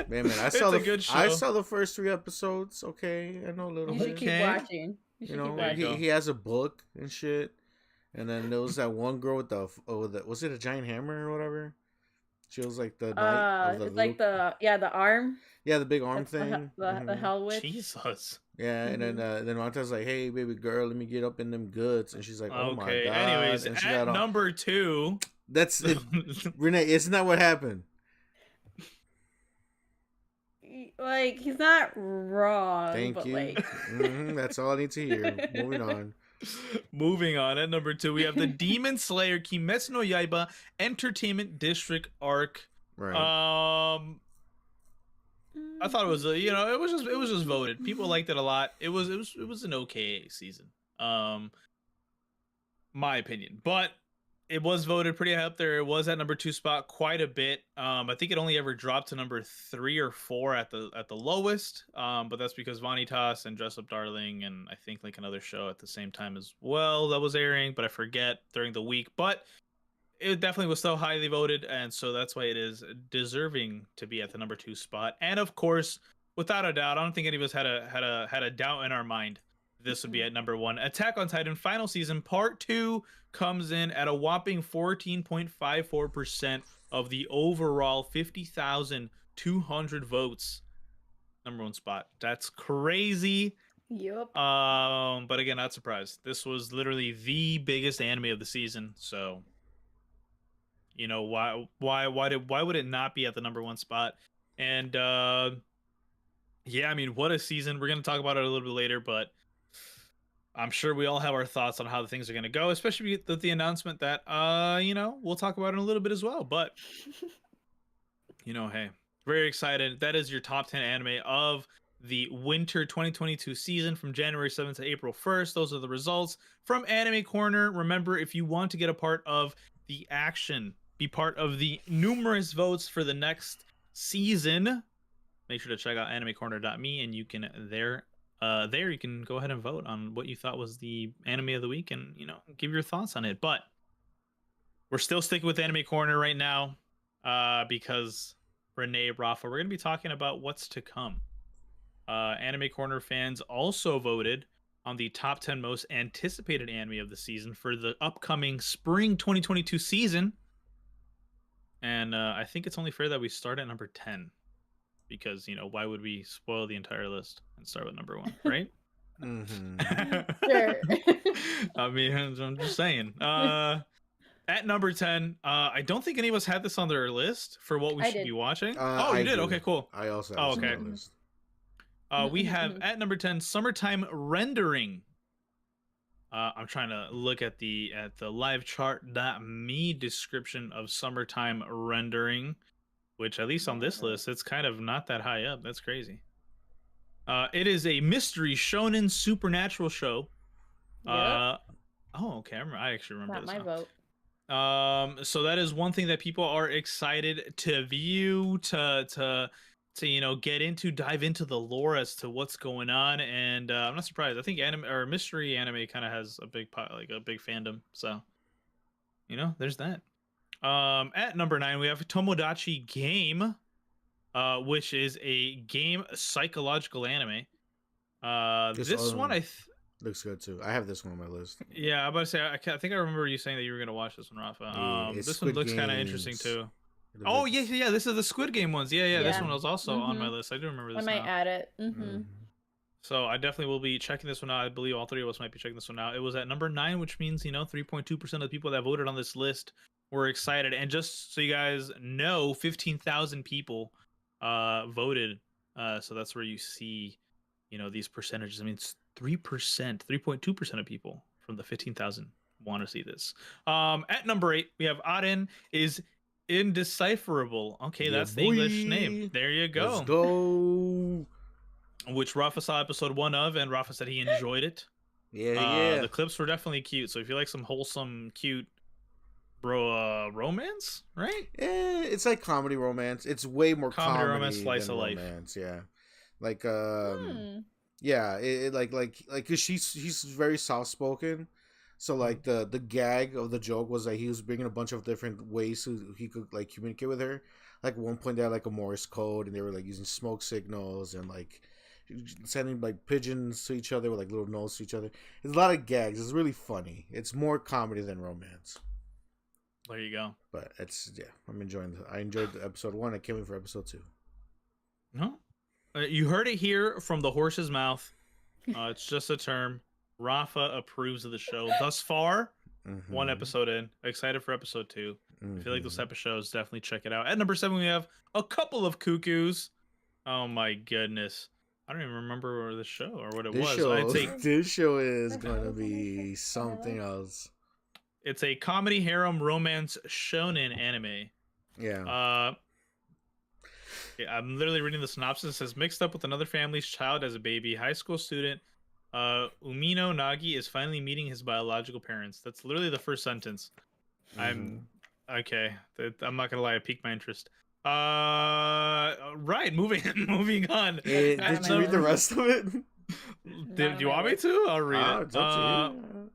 S3: Man, I
S1: It's
S3: saw
S1: a good show.
S3: I saw the first 3 episodes. Okay, I know a little
S2: You
S3: bit.
S2: should keep
S1: Okay.
S2: watching. You should
S3: You know,
S2: keep
S1: There you
S2: watching.
S1: go.
S3: he has a book and shit. And then there was that one girl with the was it a giant hammer or whatever? She was like the knight of the
S2: It's like the arm.
S3: yeah, the big arm
S2: That's the
S3: thing.
S2: the
S3: Mhm.
S2: Hell Witch.
S1: Jesus.
S3: Yeah, and then Vanta's like, "Hey, baby girl, let me get up in them goods," and she's like, "Oh my
S1: Okay.
S3: god!"
S1: Anyways,
S3: and she
S1: at
S3: got
S1: number 2.
S3: That's it. Renee, isn't that what happened?
S2: Like he's not wrong.
S3: Thank
S2: but
S3: you.
S2: Like
S3: That's all I need to hear. Moving on.
S1: Moving on, at number 2, we have the Demon Slayer Kimetsu no Yaiba Entertainment District arc.
S3: Right.
S1: I thought it was it was just voted. People liked it a lot. It was an okay season. My opinion. But it was voted pretty high up there. It was at number 2 spot quite a bit. I think it only ever dropped to number 3 or 4 at the lowest. But that's because Vanitas and Dress Up Darling and I think like another show at the same time as well that was airing, but I forget during the week. But it definitely was so highly voted, and so that's why it is deserving to be at the number 2 spot. And of course, without a doubt, I don't think any of us had a doubt in our mind this would be at number 1. Attack on Titan final season part 2 comes in at a whopping 14.54% of the overall 50,200 votes. Number 1 spot. That's crazy.
S2: Yep.
S1: But again, not surprised. This was literally the biggest anime of the season, so you know why would it not be at the number 1 spot? And Yeah, I mean, what a season. We're going to talk about it a little bit later, but I'm sure we all have our thoughts on how the things are going to go, especially with the announcement that, we'll talk about in a little bit as well. But, hey, very excited. That is your top 10 anime of the winter 2022 season from January 7th to April 1st. Those are the results from Anime Corner. Remember, if you want to get a part of the action, be part of the numerous votes for the next season, make sure to check out animecorner.me, and you can there you can go ahead and vote on what you thought was the anime of the week, and give your thoughts on it. But we're still sticking with Anime Corner right now, because Renee, Rafa, we're gonna be talking about what's to come. Anime Corner fans also voted on the top 10 most anticipated anime of the season for the upcoming spring 2022 season, and I think it's only fair that we start at number 10. Because why would we spoil the entire list and start with number 1, right?
S2: Sure.
S1: I mean, I'm just saying. At number 10, I don't think any of us had this on their list for what we should be watching. You
S3: I
S1: did?
S3: do.
S1: Okay, cool.
S3: I also have
S1: okay.
S3: on my list.
S1: We have at number 10, Summertime Rendering. I'm trying to look at the livechart.me description of Summertime Rendering, which at least on this list, it's kind of not that high up. That's crazy. It is a mystery shonen supernatural show.
S2: Yep.
S1: Okay. I actually remember
S2: Not
S1: this
S2: my
S1: now.
S2: vote.
S1: So that is one thing that people are excited to view, to get into, dive into the lore as to what's going on, and I'm not surprised. I think anime or mystery anime kind of has a big fandom. So, there's that. At number 9, we have Tomodachi Game, which is a game psychological anime. This one
S3: looks good too. I have this one on my list.
S1: Yeah, I'm about to say I think I remember you saying that you were gonna watch this one, Rafa. This one looks kind of interesting too. Oh yeah. This is the Squid Game ones. Yeah. This one was also on my list. I do remember this.
S2: I might add it.
S1: So I definitely will be checking this one out. I believe all 3 of us might be checking this one out. It was at number 9, which means 3.2% of the people that voted on this list were excited. And just so you guys know, 15,000 people voted. So that's where you see, these percentages. I mean, it's 3%, 3.2% of people from the 15,000 want to see this. At number 8, we have Aren is Indecipherable. Okay, that's the English name. There you go.
S3: Let's go.
S1: Which Rafa saw episode 1 of, and Rafa said he enjoyed it.
S3: Yeah.
S1: The clips were definitely cute. So if you like some wholesome, cute, romance, right?
S3: Yeah, it's like comedy romance. It's way more comedy
S1: romance, slice of life.
S3: Romance, yeah. Like yeah, cause he's very soft spoken. So like the gag of the joke was that he was bringing a bunch of different ways he could like communicate with her. Like at one point they had like a Morse code, and they were like using smoke signals and like sending like pigeons to each other with like little notes to each other. There's a lot of gags. It's really funny. It's more comedy than romance.
S1: There you go.
S3: But I'm enjoying I enjoyed the episode 1. I can't wait for episode 2.
S1: No, you heard it here from the horse's mouth. It's just a term. Rafa approves of the show thus far. 1 episode in. Excited for episode 2. I feel like those type of shows, definitely check it out. At number 7, we have A Couple of Cuckoos. Oh my goodness. I don't even remember the show or what it was.
S3: This show is going to be something else.
S1: It's a comedy harem romance shonen anime.
S3: Yeah.
S1: I'm literally reading the synopsis. It says, mixed up with another family's child as a baby, high school student Umino Nagi is finally meeting his biological parents. That's literally the first sentence. I'm not gonna lie, I piqued my interest. Right, moving on.
S3: Did you read the rest of it?
S1: Do you want me to? I'll read it.
S3: It's up to you.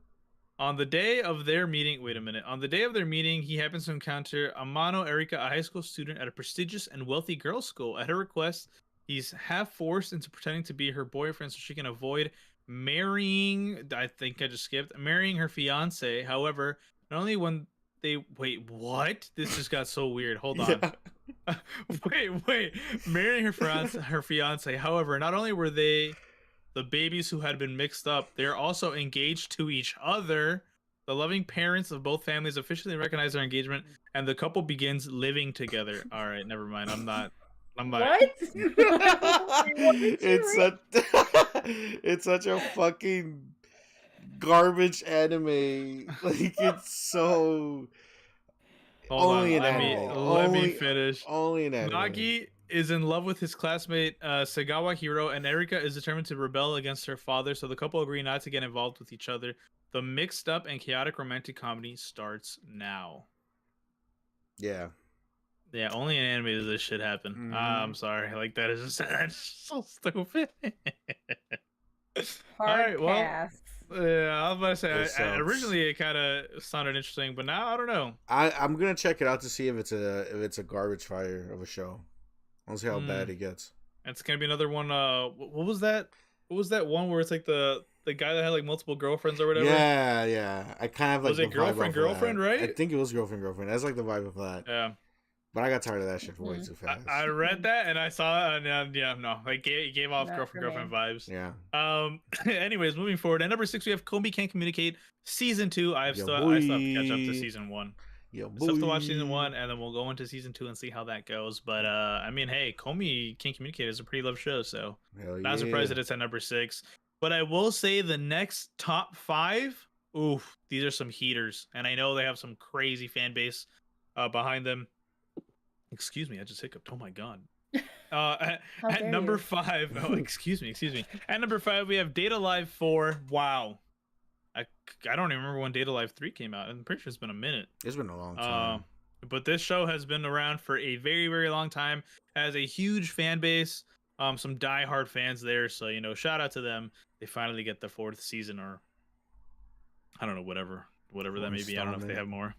S1: On the day of their meeting, On the day of their meeting, he happens to encounter Amano Erika, a high school student at a prestigious and wealthy girls' school. At her request, he's half forced into pretending to be her boyfriend so she can avoid marrying her fiance. However, not only when they what? This just got so weird. Hold on. Yeah. wait. Marrying her fiance. However, not only were they the babies who had been mixed up, they're also engaged to each other. The loving parents of both families officially recognize their engagement, and the couple begins living together. All right, never mind. I'm not I'm like,
S2: What?
S3: it's such it's such a fucking garbage anime. Like it's so
S1: hold
S3: only
S1: on,
S3: an
S1: let me
S3: anime.
S1: finish.
S3: Only an anime.
S1: Nagi is in love with his classmate Sagawa Hiro, and Erika is determined to rebel against her father. So the couple agree not to get involved with each other. The mixed up and chaotic romantic comedy starts now.
S3: Yeah.
S1: Yeah, only in anime does this shit happen.
S3: Mhm.
S1: I'm sorry, like that is just that's so stupid.
S2: Hard
S1: Alright, well,
S2: pass.
S1: yeah, I was about to say,
S3: It sucks.
S1: originally it kind of sounded interesting, but now I don't know.
S3: I'm gonna check it out to see if it's a garbage fire of a show. I'll see how bad it gets.
S1: It's gonna be another one. What was that? What was that one where it's like the guy that had like multiple girlfriends or whatever?
S3: Yeah. I kind of like
S1: Was it
S3: the vibe of
S1: girlfriend,
S3: that.
S1: right?
S3: I think it was girlfriend. That's like the vibe of that.
S1: Yeah.
S3: But I got tired of that shit way too fast.
S1: I read that and I saw it and yeah, no, like it gave off
S2: Not for
S1: girlfriend
S2: me.
S1: vibes.
S3: Yeah.
S1: Anyways, moving forward. At number 6, we have Komi Can't Communicate Season 2. I still have to catch up to Season 1.
S3: Yeah,
S1: I still have to watch Season 1 and then we'll go into Season 2 and see how that goes. But I mean, hey, Komi Can't Communicate is a pretty loved show, so not surprised that it's at number 6. But I will say the next top 5, oof, these are some heaters, and I know they have some crazy fan base behind them. Excuse me, I just hiccuped. Oh my god. At number 5, oh, excuse me. At number 5, we have Data Live 4. Wow. I don't even remember when Data Live 3 came out. I'm pretty sure it's been a minute.
S3: It's been a long time.
S1: But this show has been around for a very, very long time. Has a huge fan base. Some diehard fans there. So, shout out to them. They finally get the 4th season, or I don't know, whatever that may be. I don't know if they have more.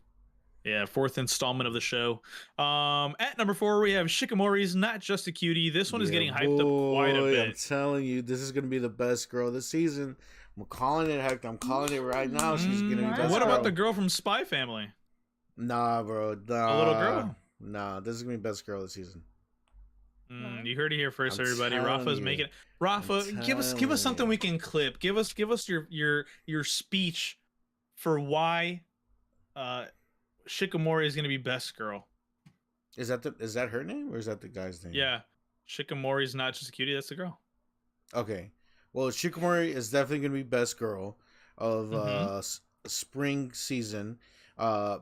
S1: Yeah, 4th installment of the show. At number 4, we have Shikamori's Not Just a Cutie. This one is getting hyped up quite a bit.
S3: I'm telling you, this is gonna be the best girl this season. I'm calling it, Hector. I'm calling it right now. She's gonna be best
S1: What
S3: girl.
S1: about the girl from Spy Family?
S3: Nah, bro. Nah.
S1: A little girl?
S3: Nah, this is gonna be best girl this season.
S1: You heard it here first,
S3: I'm
S1: everybody.
S3: telling
S1: Rafa's
S3: you.
S1: making it. Rafa, give us something we can clip. Give us your speech for why Shikamori is gonna be best girl.
S3: Is that her name or is that the guy's name?
S1: Yeah, Shikamori's Not Just a Cutie. That's the girl.
S3: Okay. Well, Shikamori is definitely gonna be best girl of spring season.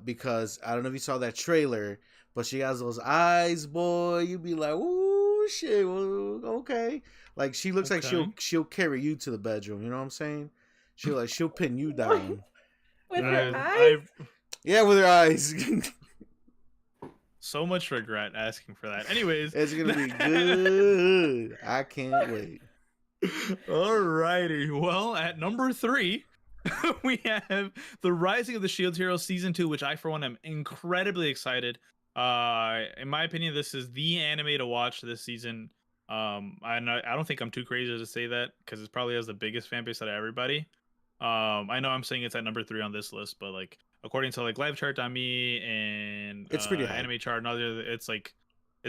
S3: Because I don't know if you saw that trailer, but she has those eyes, boy. You'd be like, ooh, shit. Well, okay. Like she looks like she'll carry you to the bedroom. You know what I'm saying? She'll pin you down.
S2: With her eyes?
S3: Yeah, with her eyes.
S1: So much regret asking for that. Anyways,
S3: It's gonna be good. I can't wait.
S1: Alrighty. Well, at number 3, we have The Rising of the Shield Hero Season 2, which I, for one, am incredibly excited. In my opinion, this is the anime to watch this season. I don't think I'm too crazy to say that because it probably has the biggest fan base out of everybody. I know I'm saying it's at number 3 on this list, but like according to like Live Chart.me and
S3: It's pretty high.
S1: Anime Chart and other, it's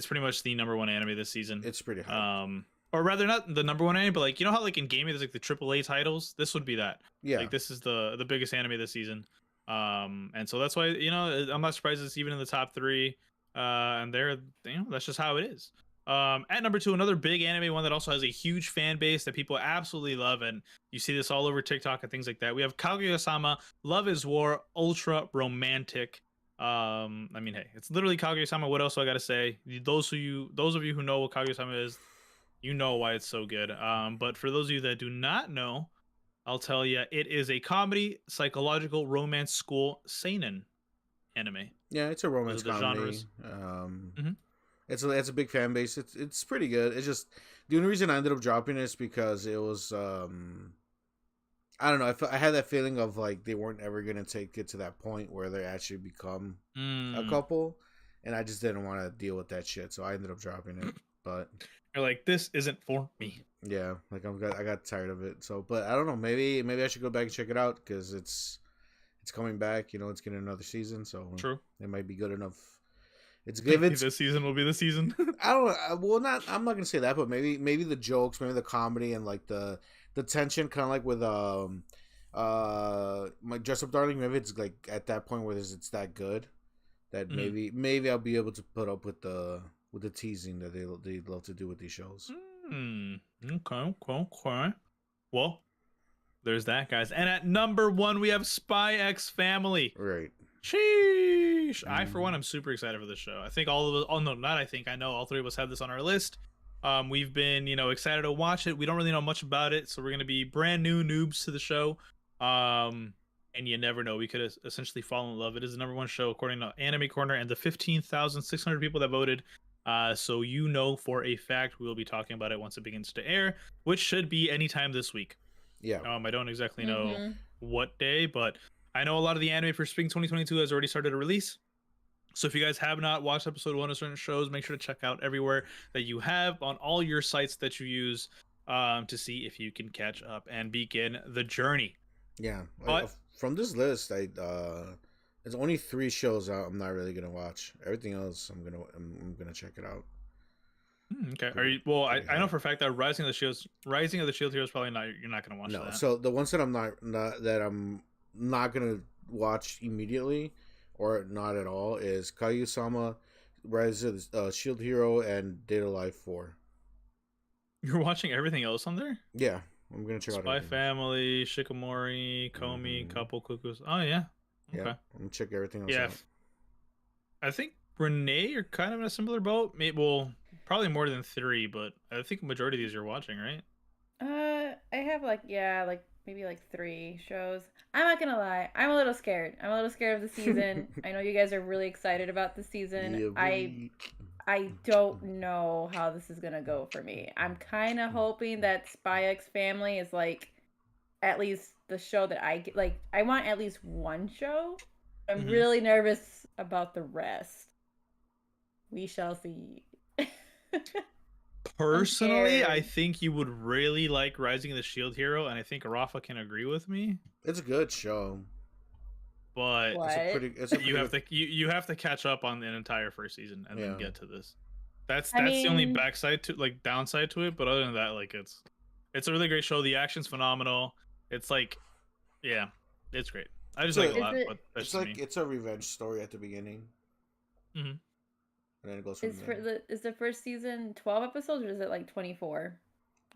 S1: pretty much the number 1 anime this season.
S3: It's pretty high.
S1: Or rather, not the number 1 anime, but like you know how like in gaming there's like the AAA titles. This would be that.
S3: Yeah.
S1: Like this is the biggest anime this season. And so that's why I'm not surprised it's even in the top 3. And that's just how it is. At number 2, another big anime one that also has a huge fan base that people absolutely love, and you see this all over TikTok and things like that. We have Kaguya-sama, Love is War, ultra romantic. I mean, hey, it's literally Kaguya-sama. What else do I gotta say? Those of you who know what Kaguya-sama is, you know why it's so good. But for those of you that do not know, I'll tell you, it is a comedy, psychological, romance school seinen anime.
S3: Yeah, it's a romance comedy.
S1: Genres.
S3: It's a big fan base. It's pretty good. It's just the only reason I ended up dropping it is because it was I don't know. I had that feeling of like they weren't ever gonna take it to that point where they actually become a couple, and I just didn't want to deal with that shit. So I ended up dropping it. But
S1: you're like, this isn't for me.
S3: Yeah, like I got tired of it. So, but I don't know. Maybe I should go back and check it out because it's coming back. It's getting another season, so
S1: true.
S3: It might be good enough. It's good.
S1: This season will be the season.
S3: I don't know. Well, I'm not gonna say that, but maybe the jokes, maybe the comedy, and like the tension, kind of like with my Dress Up Darling. Maybe it's like at that point where it's that good that maybe I'll be able to put up with the with the teasing that they love to do with these shows.
S1: Okay. Well, there's that, guys. And at number 1, we have Spy X Family.
S3: Right.
S1: Sheesh. I, for one, am super excited for this show. I think all of us, oh no, not I think, I know all 3 of us have this on our list. We've been, excited to watch it. We don't really know much about it, so we're going to be brand new noobs to the show. And you never know. We could essentially fall in love. It is the number 1 show according to AnimeCorner and the 15,600 people that voted. So for a fact we will be talking about it once it begins to air, which should be anytime this week.
S3: Yeah.
S1: I don't exactly know what day, but I know a lot of the anime for spring 2022 has already started to release. So if you guys have not watched episode 1 of certain shows, make sure to check out everywhere that you have on all your sites that you use to see if you can catch up and begin the journey.
S3: Yeah. But from this list, there's only 3 shows out I'm not really gonna watch. Everything else I'm gonna check it out.
S1: Okay. Are you? Well, I know for a fact that Rising of the Shield Hero is probably not. You're not gonna watch that.
S3: No. So the ones that I'm not gonna watch immediately or not at all is Kaguya-sama, Rise of the Shield Hero, and Data Life 4.
S1: You're watching everything else on there?
S3: Yeah, I'm gonna check out
S1: Spy Family, Shikamori, Comin, Couple Cuckoos. Oh yeah. Okay.
S3: Yeah, I'm gonna check everything else out.
S1: I think Renee, you're kind of in a similar boat. Maybe, probably more than 3, but I think the majority of these you're watching, right?
S2: I have maybe 3 shows. I'm not gonna lie, I'm a little scared. I'm a little scared of the season. I know you guys are really excited about the season.
S3: Yeah,
S2: I don't know how this is gonna go for me. I'm kind of hoping that Spy X Family is at least the show that I get. I want at least 1 show. I'm really nervous about the rest. We shall see.
S1: Personally, I think you would really like Rising of the Shield Hero, and I think Rafa can agree with me.
S3: It's a good show,
S1: but
S2: you
S1: have to catch up on the entire first season and then get to this. That's the only downside to it. But other than that, it's a really great show. The action's phenomenal. It's it's great. I just like it a lot. But that's
S3: it's a revenge story at the beginning.
S1: Mm-hmm.
S3: And then it goes from there.
S2: Is the first season 12 episodes or is it 24?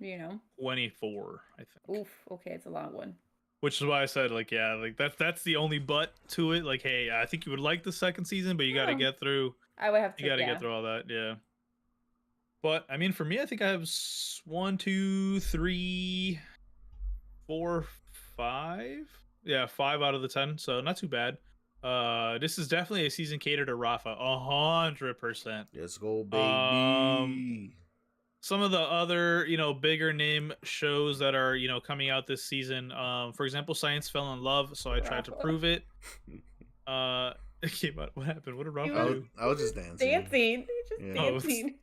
S2: Do you know?
S1: 24, I think.
S2: Oof. Okay, it's a long one.
S1: Which is why I said that's the only but to it. Hey, I think you would like the second season, but you got to get through.
S2: I would have to.
S1: You got to get through all that, yeah. But I mean, for me, I think I have 1, 2, 3, 4, 5. Yeah, 5 out of the 10, so not too bad. This is definitely a season catered to Rafa, 100%.
S3: Let's go, baby.
S1: Some of the other, bigger name shows that are, coming out this season. For example, Science Fell in Love, so I tried to prove it. It came out. What happened? What did Rafa do?
S3: I was just dancing.
S2: Dancing. Dancing.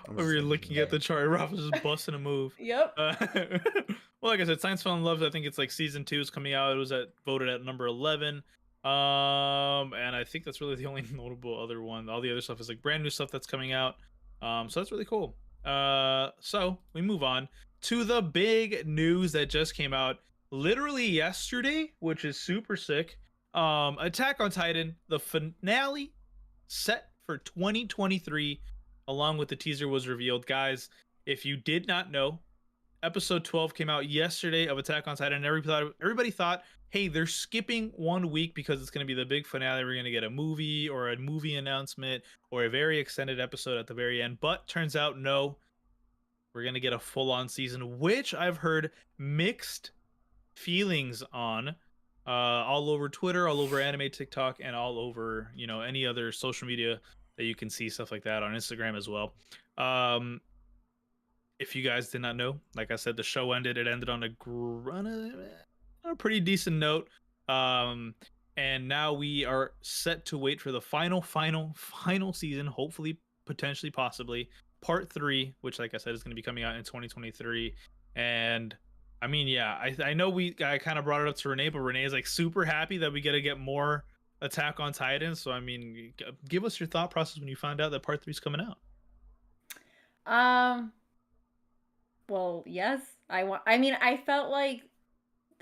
S1: We were looking at the chart. Rafa's just busting a move.
S2: Yep.
S1: Well, like I said, Science Fell in Love, I think it's season 2 is coming out. It was voted at number 11. And I think that's really the only notable other one. All the other stuff is brand new stuff that's coming out. So that's really cool. So we move on to the big news that just came out literally yesterday, which is super sick. Attack on Titan, the finale set for 2023, along with the teaser was revealed. Guys, if you did not know, episode 12 came out yesterday of Attack on Titan. Everybody thought, hey, they're skipping 1 week because it's going to be the big finale. We're going to get a movie or a movie announcement or a very extended episode at the very end. But turns out, no, we're going to get a full-on season, which I've heard mixed feelings on all over Twitter, all over anime TikTok, and all over, any other social media that you can see stuff like that on Instagram as well. If you guys did not know, like I said, the show ended. It ended on a pretty decent note. And now we are set to wait for the final season, hopefully, potentially, possibly, part 3, which, like I said, is going to be coming out in 2023. And I mean, yeah, I know I kind of brought it up to Renee, but Renee is super happy that we get more Attack on Titan. So I mean, give us your thought process when you found out that part 3 is coming out.
S2: Well, yes, I felt like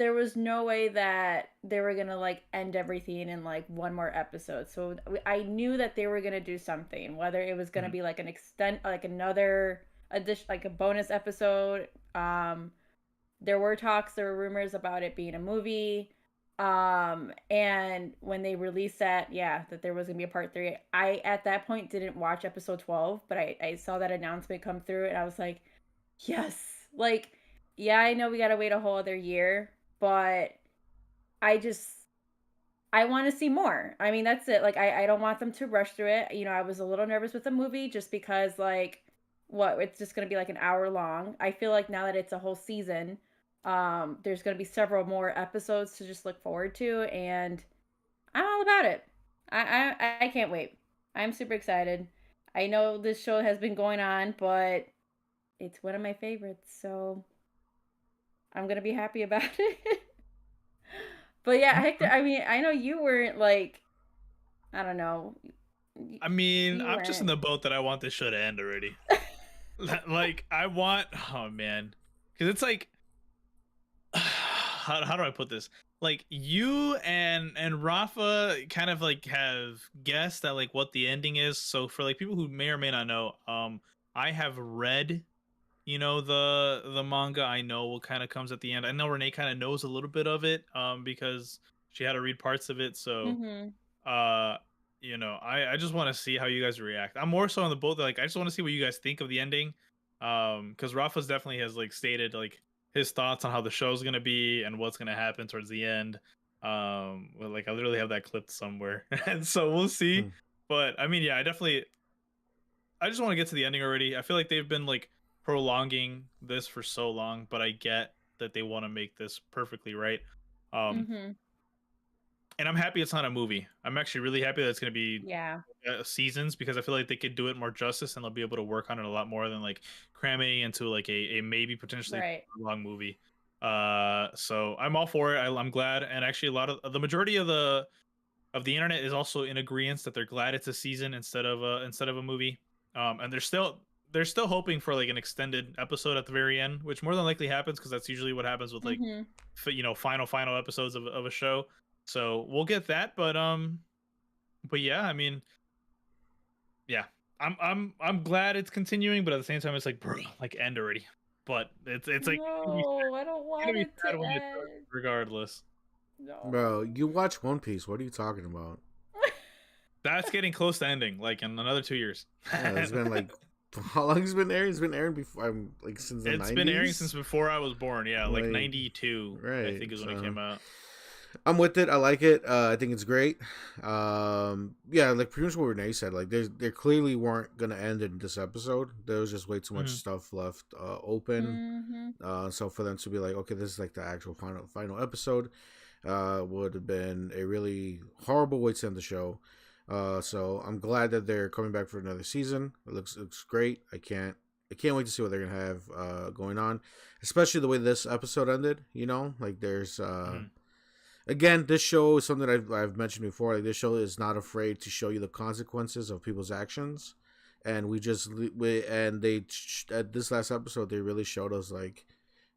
S2: there was no way that they were gonna like end everything in like one more episode. So I knew that they were gonna do something, whether it was gonna be like an extent, like another addition, like a bonus episode. There were talks, there were rumors about it being a movie. And when they released that, yeah, that there was gonna be a part 3, I at that point didn't watch episode 12, but I saw that announcement come through, and I was like, yes, like, yeah, I know we gotta wait a whole other year, but I want to see more. I mean, that's it. Like, I don't want them to rush through it. You know, I was a little nervous with the movie just because, like, what, it's just going to be like an hour long. I feel like now that it's a whole season, there's going to be several more episodes to just look forward to, and I'm all about it. I can't wait. I'm super excited. I know this show has been going on, but it's one of my favorites, so I'm going to be happy about it. But yeah, Hector, I mean, I know you weren't like, I don't know.
S1: I mean,
S2: You
S1: I'm just in
S2: weren't.
S1: the boat that I want this show to end already. Like, I want, oh man, because it's like, how do I put this? Like, you and Rafa kind of like have guessed at like what the ending is. So for like people who may or may not know, I have read, you know, the manga. I know what kind of comes at the end. I know Renee kind of knows a little bit of it, because she had to read parts of it. So
S2: Mm-hmm.
S1: uh you know, I just want to see how you guys react. I'm more so on the boat that, like, I just want to see what you guys think of the ending, because Rafa's definitely has like stated like his thoughts on how the show's gonna be and what's gonna happen towards the end. Well, like, I literally have that clipped somewhere. And so we'll see.
S3: Hmm.
S1: But I mean, yeah, I just want to get to the ending already. I feel like they've been like prolonging this for so long, but I get that they want to make this perfectly right. um
S2: Mm-hmm.
S1: and I'm happy it's not a movie. I'm actually really happy that it's going to be
S2: Yeah.
S1: seasons, because I feel like they could do it more justice and they'll be able to work on it a lot more than like cramming into like a maybe potentially
S2: Right.
S1: long movie. So I'm all for it. I'm glad, and actually a lot of the majority of the internet is also in agreement that they're glad it's a season instead of a movie. And they're still hoping for like an extended episode at the very end, which more than likely happens because that's usually what happens with like
S2: Mm-hmm.
S1: you know, final episodes of a show. So we'll get that, but yeah, I mean, yeah, I'm glad it's continuing, but at the same time, it's like, bro, like, end already. But it's like,
S2: No, I don't
S1: it's gonna
S2: want
S1: be
S2: it to
S1: sad when it does,
S2: end.
S1: regardless.
S3: Bro,
S2: No.
S3: you watch One Piece. What are you talking about?
S1: That's getting close to ending, like in another 2 years.
S3: Yeah, it's been like how long has it been airing? It's been airing before. I'm like since the 90s.
S1: It's been airing since before I was born. Yeah, like
S3: Like,
S1: 92, I
S3: right?
S1: think is when it
S3: So
S1: came out.
S3: I'm with it. I like it. I think it's great. Yeah, like pretty much what Renee said. Like, they clearly weren't gonna end in this episode. There was just way too much
S1: Mhm.
S3: stuff left open.
S2: Mm-hmm.
S3: So for them to be like, okay, this is like the actual final episode, would have been a really horrible way to end the show. So I'm glad that they're coming back for another season. It looks great. I can't wait to see what they're gonna have going on, especially the way this episode ended. You know, like there's
S1: Mhm.
S3: again, this show is something I've mentioned before. Like, this show is not afraid to show you the consequences of people's actions, and they at this last episode they really showed us like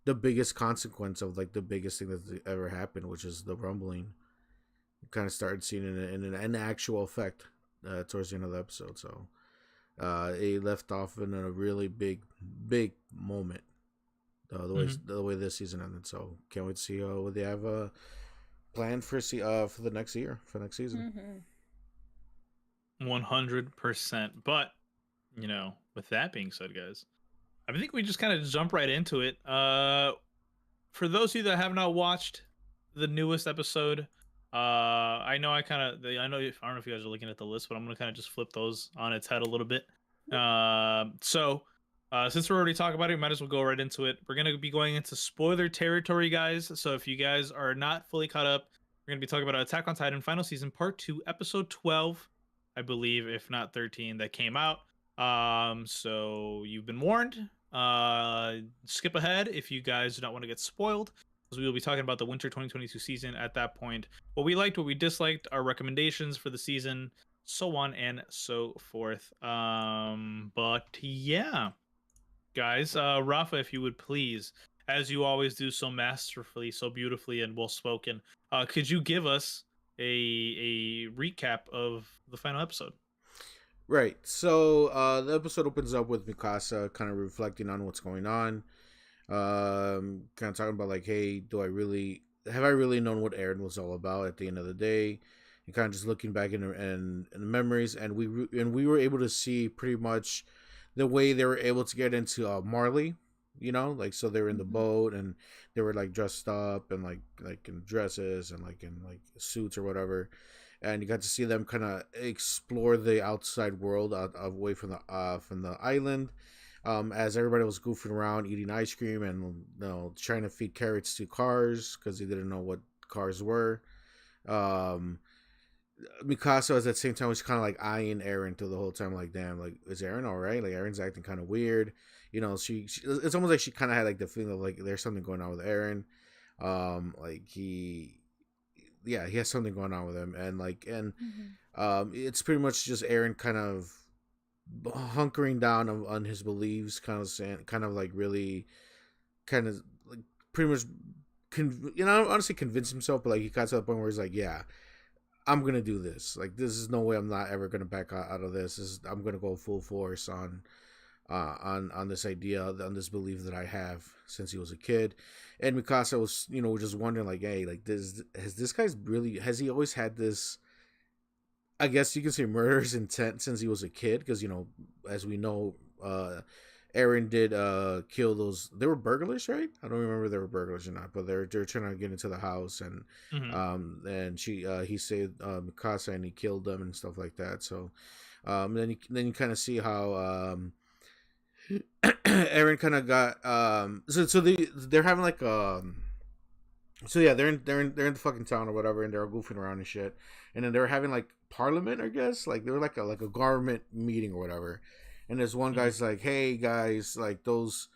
S3: the biggest consequence of like the biggest thing that's ever happened, which is the rumbling. Kind of started seeing it in an actual effect towards the end of the episode. So it left off in a really big moment.
S1: Mhm.
S3: The way this season ended. So can't wait to see what they have planned for the next year, for next season.
S2: Mm-hmm.
S1: 100%. But you know, with that being said, guys, I think we just kind of jump right into it. For those of you that have not watched the newest episode, I know I know I don't know if you guys are looking at the list, but I'm gonna kind of just flip those on its head a little bit. Since we're already talking about it, we might as well go right into it. We're gonna be going into spoiler territory, guys. So if you guys are not fully caught up, we're gonna be talking about Attack on Titan final season part 2, episode 12, I believe, if not 13, that came out. So you've been warned. Skip ahead if you guys do not want to get spoiled, because we will be talking about the winter 2022 season at that point. What we liked, what we disliked, our recommendations for the season, so on and so forth. But yeah, guys, Rafa, if you would please as you always do, so masterfully, so beautifully, and well spoken. Could you give us a recap of the final episode?
S3: Right. So the episode opens up with Mikasa kind of reflecting on what's going on. Kind of talking about like, hey, have I really known what Eren was all about at the end of the day? And kind of just looking back in the memories, and we were able to see pretty much the way they were able to get into Marley. You know, like, so they were in the boat and they were like dressed up and like in dresses and like in like suits or whatever, and you got to see them kind of explore the outside world away from the island, as everybody was goofing around eating ice cream and, you know, trying to feed carrots to cars because they didn't know what cars were. Mikasa at that same time was kind of like eyeing Eren through the whole time, like, damn, like, is Eren all right? Like, Eren's acting kind of weird, you know. She it's almost like she kind of had like the feeling of like there's something going on with Eren, like he has something going on with him, and like, and it's pretty much just Eren kind of hunkering down on his beliefs, kind of saying, kind of like really, kind of like pretty much, you know, honestly convince himself, but like he got to the point where he's like, yeah, I'm gonna do this. Like, this is no way I'm not ever gonna back out of this. I'm gonna go full force on this idea, on this belief that I have since he was a kid. And Mikasa was, you know, just wondering like, hey, like, has he always had this, I guess you could say, murderous intent since he was a kid? Because, you know, as we know, Eren did kill those. They were burglars, right? I don't remember if they were burglars or not, but they're trying to get into the house, and and he saved Mikasa and he killed them and stuff like that. So then you kind of see how Eren kind of got so they're having like so yeah, they're in the fucking town or whatever, and they're all goofing around and shit, and then they're having like parliament, I guess, like they were like a government meeting or whatever. And there's one guy's like, hey guys, like those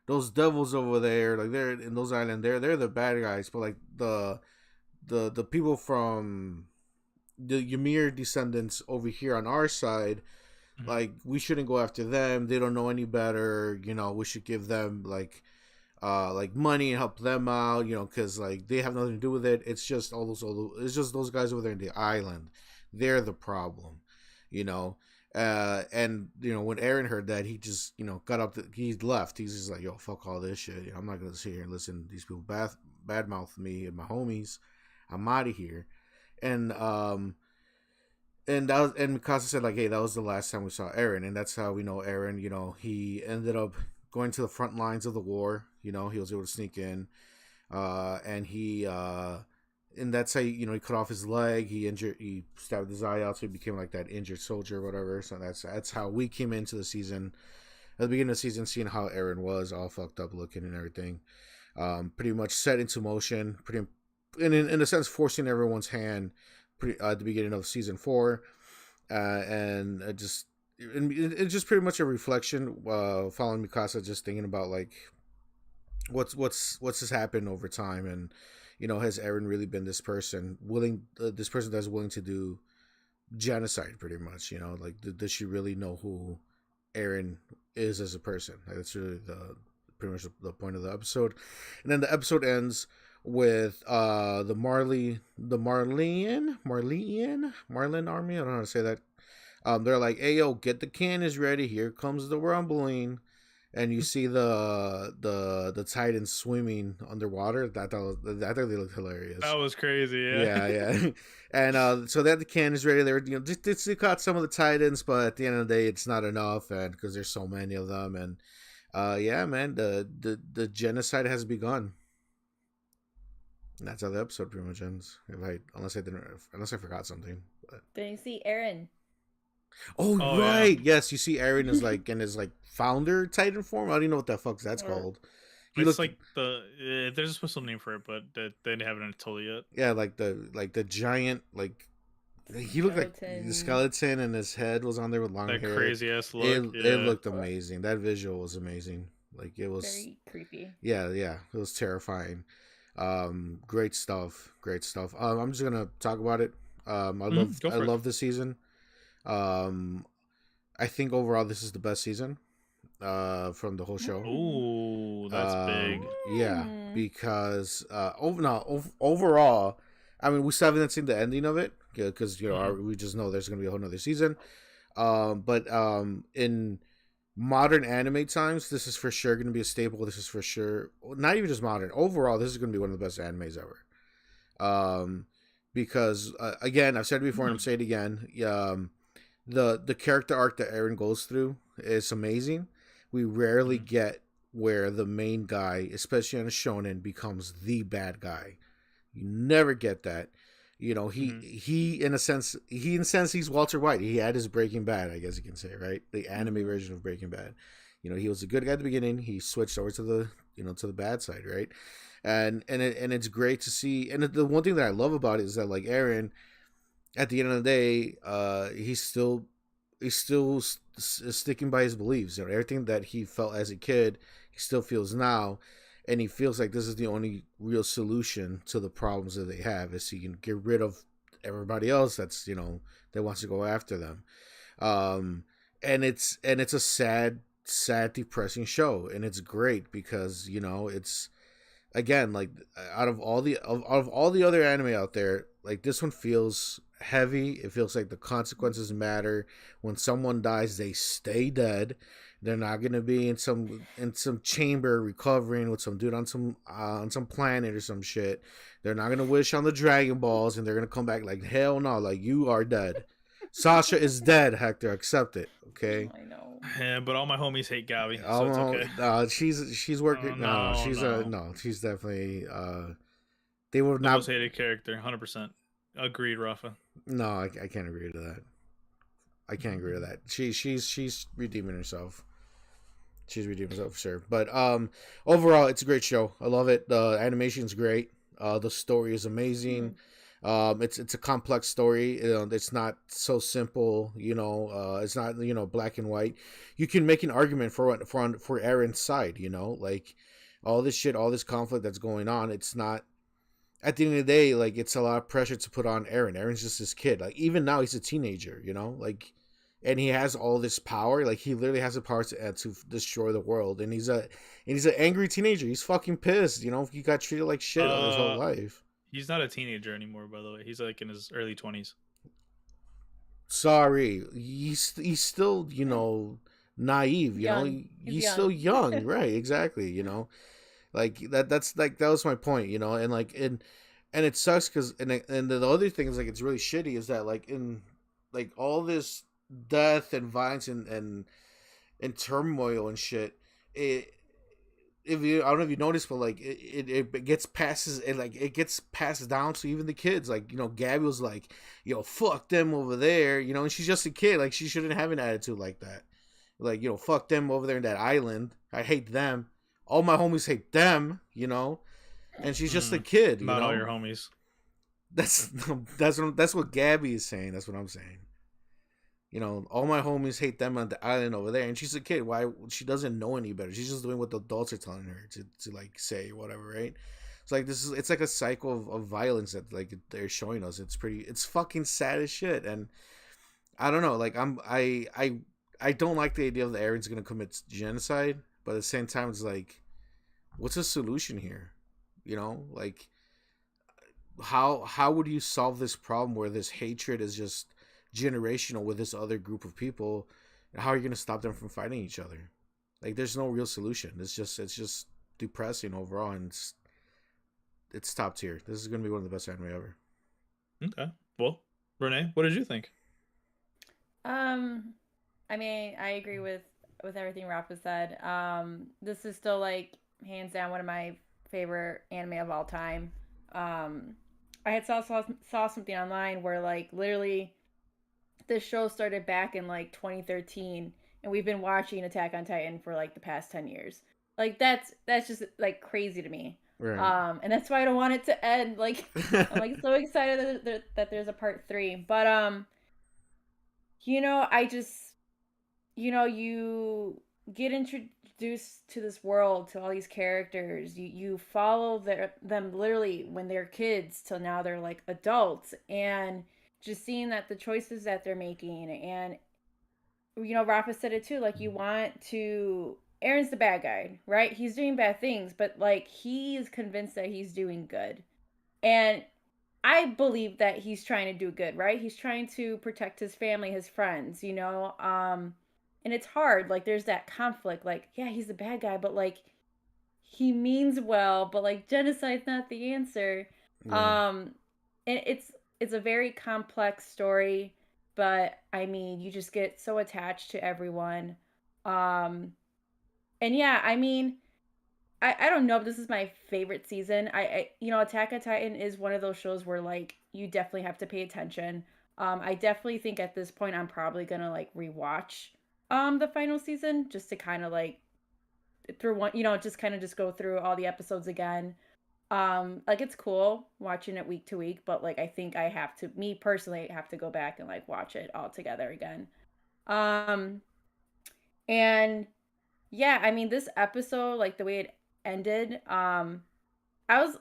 S3: devils over there, like they're in those islands, they're the bad guys, but like the people from the Ymir descendants over here on our side, like we shouldn't go after them. They don't know any better, you know. We should give them like money and help them out, you know, because like they have nothing to do with it. It's just it's just those guys over there in the island. They're the problem, you know. And you know, when Eren heard that, he just, you know, got up. He left. He's just like, yo, fuck all this shit. You know, I'm not gonna sit here and listen to these people badmouth me and my homies. I'm out of here. And Mikasa said like, hey, that was the last time we saw Eren, and that's how we know Eren. You know, he ended up going to the front lines of the war. You know, he was able to sneak in, and that's how, you know, he cut off his leg. He stabbed his eye out, so he became like that injured soldier or whatever. So that's how we came into the season, at the beginning of the season, seeing how Eren was all fucked up looking and everything. Pretty much set into motion, in a sense, forcing everyone's hand at the beginning of season 4, and it's just pretty much a reflection, following Mikasa, just thinking about like what's has happened over time, and, you know, has Eren really been this person that's willing to do genocide, pretty much, you know, like does she really know who Eren is as a person? Like, that's really pretty much the point of the episode. And then the episode ends with the Marleyan army. I don't know how to say that. They're like, hey yo, get the cannons ready, here comes the rumbling. And you see the Titans swimming underwater. I thought they looked hilarious.
S1: That was crazy, yeah.
S3: Yeah. And so they had the cannons ready. They were, you know, just they caught some of the Titans, but at the end of the day, it's not enough, and because there's so many of them. And yeah, man, the genocide has begun. And that's how the episode pretty much ends. Unless I forgot something. But.
S2: Did you see Eren?
S3: Oh right, yeah. Yes, you see Eren is like in his like founder Titan form. I don't even know what the fuck that's called.
S1: It's like there's a special name for it, but they haven't told it yet.
S3: Yeah, like the giant, like he looked like the skeleton, and his head was on there with long hair.
S1: That crazy ass look.
S3: It looked amazing. That visual was amazing. Like, it was
S2: very creepy.
S3: Yeah, it was terrifying. Great stuff. I'm just gonna talk about it. I love this season. I think overall this is the best season. from the whole show.
S1: Ooh, that's big.
S3: Yeah, because overall, I mean, we still haven't seen the ending of it because we just know there's gonna be a whole nother season. But in modern anime times, this is for sure gonna be a staple. This is for sure not even just modern. Overall, this is gonna be one of the best animes ever. Because again, I've said it before and I'm saying it again. The character arc that Eren goes through is amazing. We rarely get where the main guy, especially on a shonen, becomes the bad guy. You never get that. You know, he in a sense he's Walter White. He had his Breaking Bad, I guess you can say, right? The anime version of Breaking Bad. You know, he was a good guy at the beginning. He switched over to the bad side, right? And it's great to see. And the one thing that I love about it is that, like, Eren, at the end of the day, he's still sticking by his beliefs. You know, everything that he felt as a kid, he still feels now, and he feels like this is the only real solution to the problems that they have, is he can get rid of everybody else that's that wants to go after them. And it's a sad, depressing show, and it's great because it's, again, like, out of all the other anime out there, like, this one feels heavy. It feels like the consequences matter. When someone dies, they stay dead. They're not gonna be in some chamber recovering with some dude on some planet or some shit. They're not gonna wish on the Dragon Balls and they're gonna come back like, hell no, like, you are dead. Sasha is dead, Hector. Accept it, okay?
S2: I know.
S1: Yeah, but all my homies hate Gabi, so it's okay.
S3: She's working. She's definitely. They would not.
S1: Most hated character, 100%. Agreed, Rafa.
S3: No, I can't agree to that. I can't agree to that. She's redeeming herself. She's redeeming herself for sure. But overall, it's a great show. I love it. The animation's great. The story is amazing. It's a complex story. It's not so simple. It's not black and white. You can make an argument for Eren's side. Like, all this shit, all this conflict that's going on. It's not. At the end of the day, like, it's a lot of pressure to put on Eren. Eren's just this kid. Like, even now, he's a teenager, like, and he has all this power. Like, he literally has the power to destroy the world. And he's an angry teenager. He's fucking pissed. He got treated like shit all his whole life.
S1: He's not a teenager anymore, by the way. He's like in his early 20s.
S3: Sorry, he's still naive. He's still young, right? Exactly. Like, that was my point, and like, and it sucks because and the other thing is, like, it's really shitty is that, like, in, like, all this death and violence and turmoil and shit, I don't know if you noticed, but, like, it gets passed down to even the kids. Like, Gabi was like, fuck them over there, and she's just a kid. Like, she shouldn't have an attitude like that. Like, fuck them over there in that island. I hate them. All my homies hate them, and she's just a kid.
S1: Not all your homies.
S3: That's what Gabi is saying. That's what I'm saying. All my homies hate them on the island over there, and she's a kid. Why? She doesn't know any better. She's just doing what the adults are telling her to like say whatever, right? It's like it's like a cycle of violence that, like, they're showing us. It's fucking sad as shit, and I don't know. Like, I don't like the idea of the Eren's gonna commit genocide. But at the same time, it's like, what's the solution here? Like, how would you solve this problem where this hatred is just generational with this other group of people? How are you going to stop them from fighting each other? Like, there's no real solution. It's just depressing overall, and it's top tier. This is going to be one of the best anime ever.
S1: Okay. Well, Renee, what did you think?
S2: I mean, I agree with everything Rafa said. This is still, like, hands down one of my favorite anime of all time. I had saw something online where, like, literally this show started back in, like, 2013, and we've been watching Attack on Titan for, like, the past 10 years. Like, that's just, like, crazy to me. Right. And that's why I don't want it to end. Like, I'm, like, so excited that there's a part 3. But I just, you get introduced to this world, to all these characters. You follow them literally when they're kids till now they're, like, adults, and just seeing that the choices that they're making and Rafa said it too. Like, you want to. Aaron's the bad guy, right? He's doing bad things, but like he is convinced that he's doing good. And I believe that he's trying to do good, right? He's trying to protect his family, his friends, and it's hard. Like, there's that conflict. Like, yeah, he's the bad guy, but like he means well, but like genocide's not the answer.
S3: Yeah.
S2: And it's a very complex story, but I mean, you just get so attached to everyone. And yeah, I mean, I don't know if this is my favorite season. Attack on Titan is one of those shows where like you definitely have to pay attention. I definitely think at this point I'm probably gonna like rewatch the final season just to kind of like through one, just kind of just go through all the episodes again. Like, it's cool watching it week to week, but like I think I have to, me personally, have to go back and like watch it all together again. Um, and yeah, I mean, this episode, like the way it ended, I was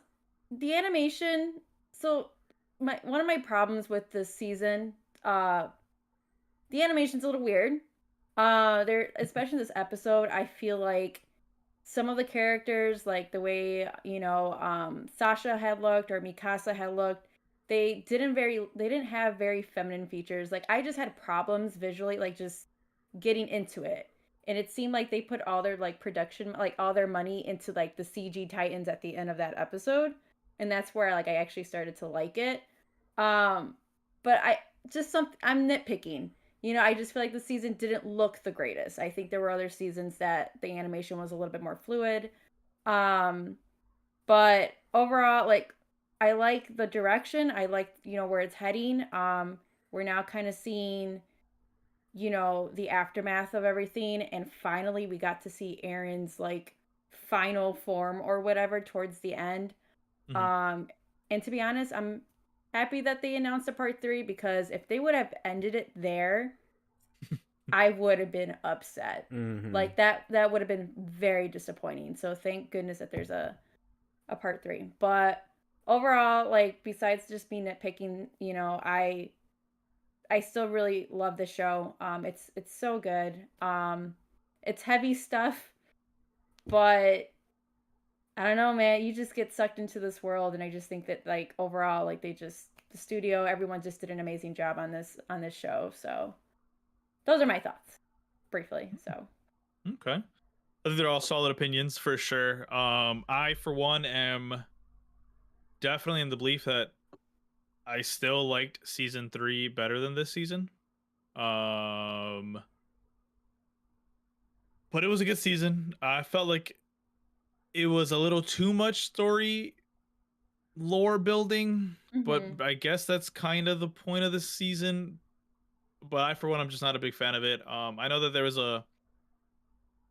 S2: the animation. So my one of my problems with this season, the animation's a little weird. There, especially this episode, I feel like some of the characters, like the way Sasha had looked or Mikasa had looked, they didn't have very feminine features. Like, I just had problems visually, like just getting into it. And it seemed like they put all their like production, like all their money into like the CG Titans at the end of that episode, and that's where like I actually started to like it. Um, but I'm nitpicking. I just feel like the season didn't look the greatest. I think there were other seasons that the animation was a little bit more fluid. Um, but overall, like, I like the direction. I like, where it's heading. We're now kind of seeing, the aftermath of everything, and finally we got to see Aaron's like final form or whatever towards the end.
S1: Mhm.
S2: And to be honest, I'm happy that they announced a part 3, because if they would have ended it there, I would have been upset.
S3: Mhm.
S2: Like, that would have been very disappointing. So thank goodness that there's a part 3. But overall, like, besides just me nitpicking, I still really love the show. It's so good. It's heavy stuff, but I don't know, man. You just get sucked into this world, and I just think that like overall, like the studio, everyone just did an amazing job on this show. So those are my thoughts, briefly. So
S1: Okay. I think they're all solid opinions for sure. I for one am definitely in the belief that I still liked season 3 better than this season. But it was a good season. I felt like it was a little too much story lore building, but I guess that's kind of the point of this season. But I for one, I'm just not a big fan of it. I know that there was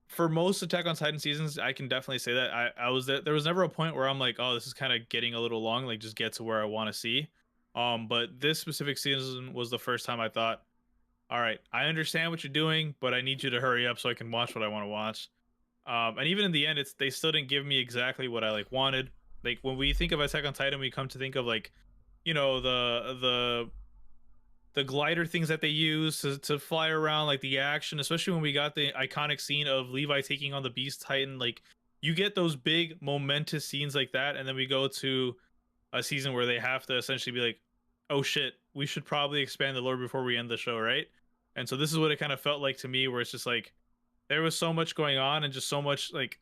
S1: for most Attack on Titan seasons, I can definitely say that I was there was never a point where I'm like, oh, this is kind of getting a little long, like just get to where I want to see. But this specific season was the first time I thought, all right, I understand what you're doing, but I need you to hurry up so I can watch what I want to watch. And even in the end, they still didn't give me exactly what I like wanted. Like, when we think of Attack on Titan, we come to think of like, the glider things that they use to fly around, like the action, especially when we got the iconic scene of Levi taking on the Beast Titan. Like, you get those big momentous scenes like that, and then we go to a season where they have to essentially be like, oh shit, we should probably expand the lore before we end the show, right? And so this is what it kind of felt like to me, where it's just like there was so much going on and just so much like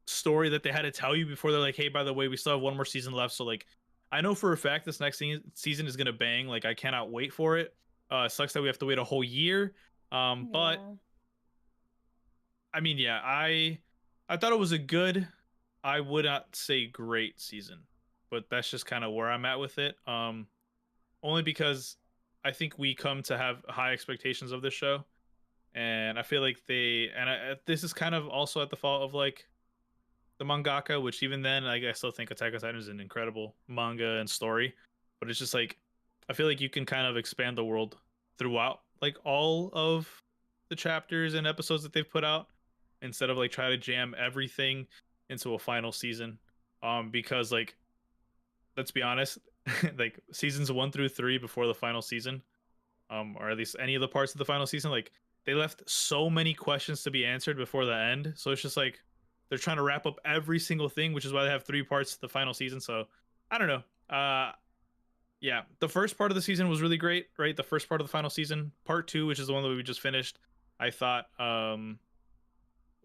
S1: story that they had to tell you before they're like, hey, by the way, we still have one more season left. So like, I know for a fact this next season is gonna bang. Like, I cannot wait for it. It sucks that we have to wait a whole year. But I mean, yeah, I thought it was a good, I would not say great season, but that's just kind of where I'm at with it. Only because I think we come to have high expectations of this show, and I feel like this is kind of also at the fault of like the mangaka, which even then, like, I still think Attack on Titan is an incredible manga and story, but it's just like I feel like you can kind of expand the world throughout like all of the chapters and episodes that they've put out, instead of like try to jam everything into a final season. Because like, let's be honest, like seasons 1 through 3 before the final season, or at least any of the parts of the final season, like they left so many questions to be answered before the end. So it's just like they're trying to wrap up every single thing, which is why they have 3 parts to the final season. So I don't know. Yeah, the first part of the season was really great, right? The first part of the final season. Part 2, which is the one that we just finished, I thought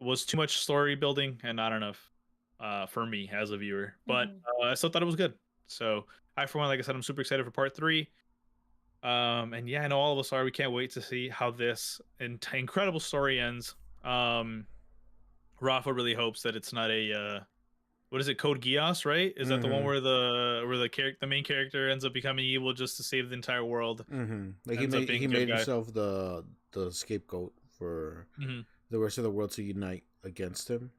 S1: was too much story building and not enough for me as a viewer. But I still thought it was good. So I, for one, like I said, I'm super excited for part 3. And yeah, I know all of us are. We can't wait to see how this incredible story ends. Rafa really hopes that it's not a what is it, Code Geass, right? Is that the one where the main character ends up becoming evil just to save the entire world?
S3: Like he made himself the scapegoat for the rest of the world to unite against him.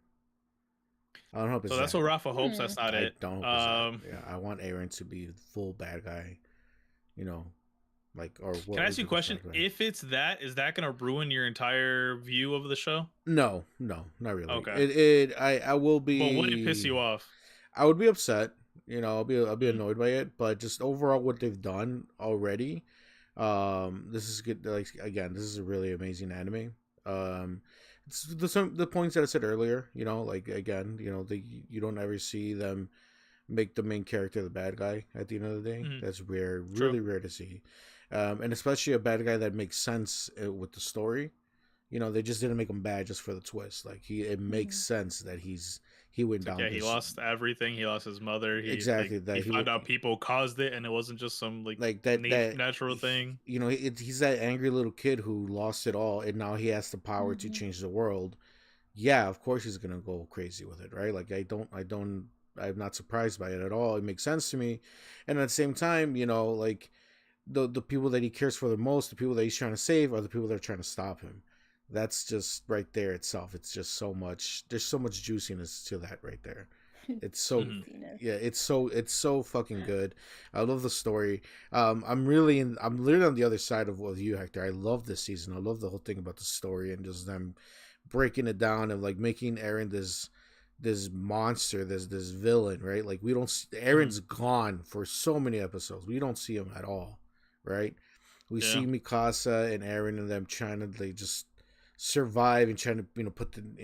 S3: I don't hope it's
S1: so. That's what Rafa hopes. That's not it.
S3: I don't hope it's that. Yeah, I want Eren to be full bad guy. You know, like or. What
S1: Can I ask you a question? If it's that, is that going to ruin your entire view of the show?
S3: No, not really.
S1: Okay.
S3: I will be.
S1: But would it piss you off?
S3: I would be upset. You know, I'll be annoyed by it. But just overall, what they've done already, this is good. Like again, this is a really amazing anime. It's the points that I said earlier. You know, like again, you know, you don't ever see them make the main character the bad guy at the end of the day. That's rare, really rare to see. And especially a bad guy that makes sense with the story. You know, they just didn't make him bad just for the twist. Like it makes sense that he went down.
S1: Yeah, he lost everything. He lost his mother.
S3: Exactly.
S1: He found out people caused it, and it wasn't just some
S3: that
S1: natural thing.
S3: You know, he's that angry little kid who lost it all, and now he has the power to change the world. Yeah, of course he's gonna go crazy with it, right? Like I'm not surprised by it at all. It makes sense to me, and at the same time, you know, like the people that he cares for the most, the people that he's trying to save, are the people that are trying to stop him. That's just right there itself. It's just so much. There's so much juiciness to that right there. It's so yeah. It's so fucking good. I love the story. I'm literally on the other side of you, Hector. I love this season. I love the whole thing about the story and just them breaking it down and like making Eren this monster, this villain, right? Like we don't see, Eren's gone for so many episodes. We don't see him at all, right? We see Mikasa and Eren and them trying to just survive and trying to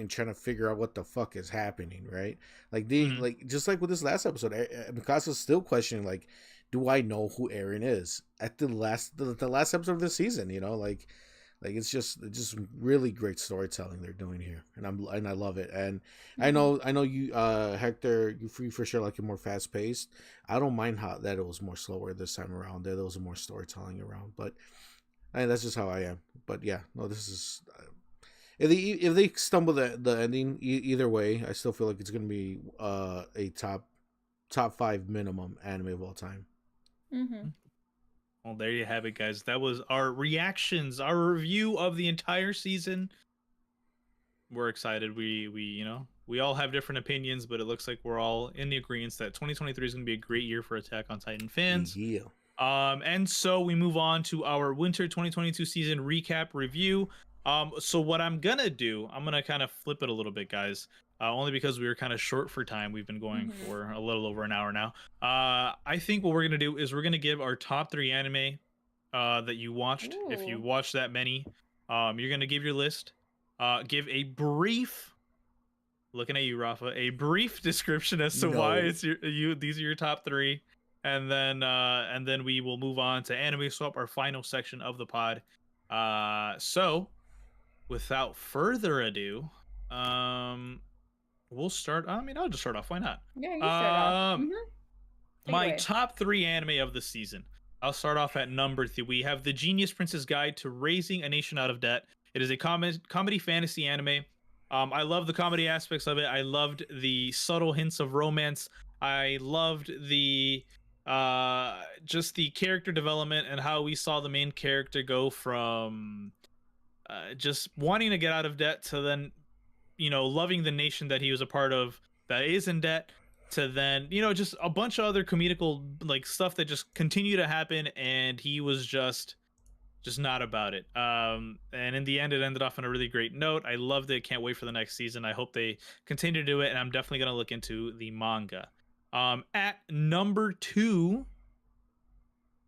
S3: trying to figure out what the fuck is happening, right? Like like just like with this last episode, Mikasa's still questioning like, do I know who Eren is at the last episode of the season? You know, like it's just really great storytelling they're doing here, and I love it. And I know you, Hector, you for sure like it more fast paced. I don't mind how that it was more slower this time around. There was more storytelling around, but that's just how I am. But yeah, no, this is. If they stumble the ending either way, I still feel like it's gonna be a top 5 minimum anime of all time.
S1: Well, there you have it, guys. That was our reactions, our review of the entire season. We're excited. We all have different opinions, but it looks like we're all in the agreement that 2023 is gonna be a great year for Attack on Titan fans.
S3: Yeah.
S1: And so we move on to our winter 2022 season recap review. So what I'm gonna do, I'm gonna kind of flip it a little bit, guys. Only because we were kind of short for time. We've been going for a little over an hour now. I think what we're gonna do is we're gonna give our top 3 anime that you watched. Ooh. If you watched that many, you're gonna give your list. Give a brief. Looking at you, Rafa. A brief description as to why it's these are your top 3. And then we will move on to Anime Swap, our final section of the pod. So without further ado, we'll start. I mean, I'll just start off. Why not?
S2: Yeah, you start off.
S1: My top 3 anime of the season. I'll start off at number 3. We have The Genius Prince's Guide to Raising a Nation Out of Debt. It is a comedy fantasy anime. I love the comedy aspects of it. I loved the subtle hints of romance. I loved the just the character development and how we saw the main character go from just wanting to get out of debt to then, loving the nation that he was a part of that is in debt, to then, just a bunch of other comedical like stuff that just continue to happen, and he was just not about it. And in the end, it ended off on a really great note. I loved it. Can't wait for the next season. I hope they continue to do it, and I'm definitely going to look into the manga. At number 2,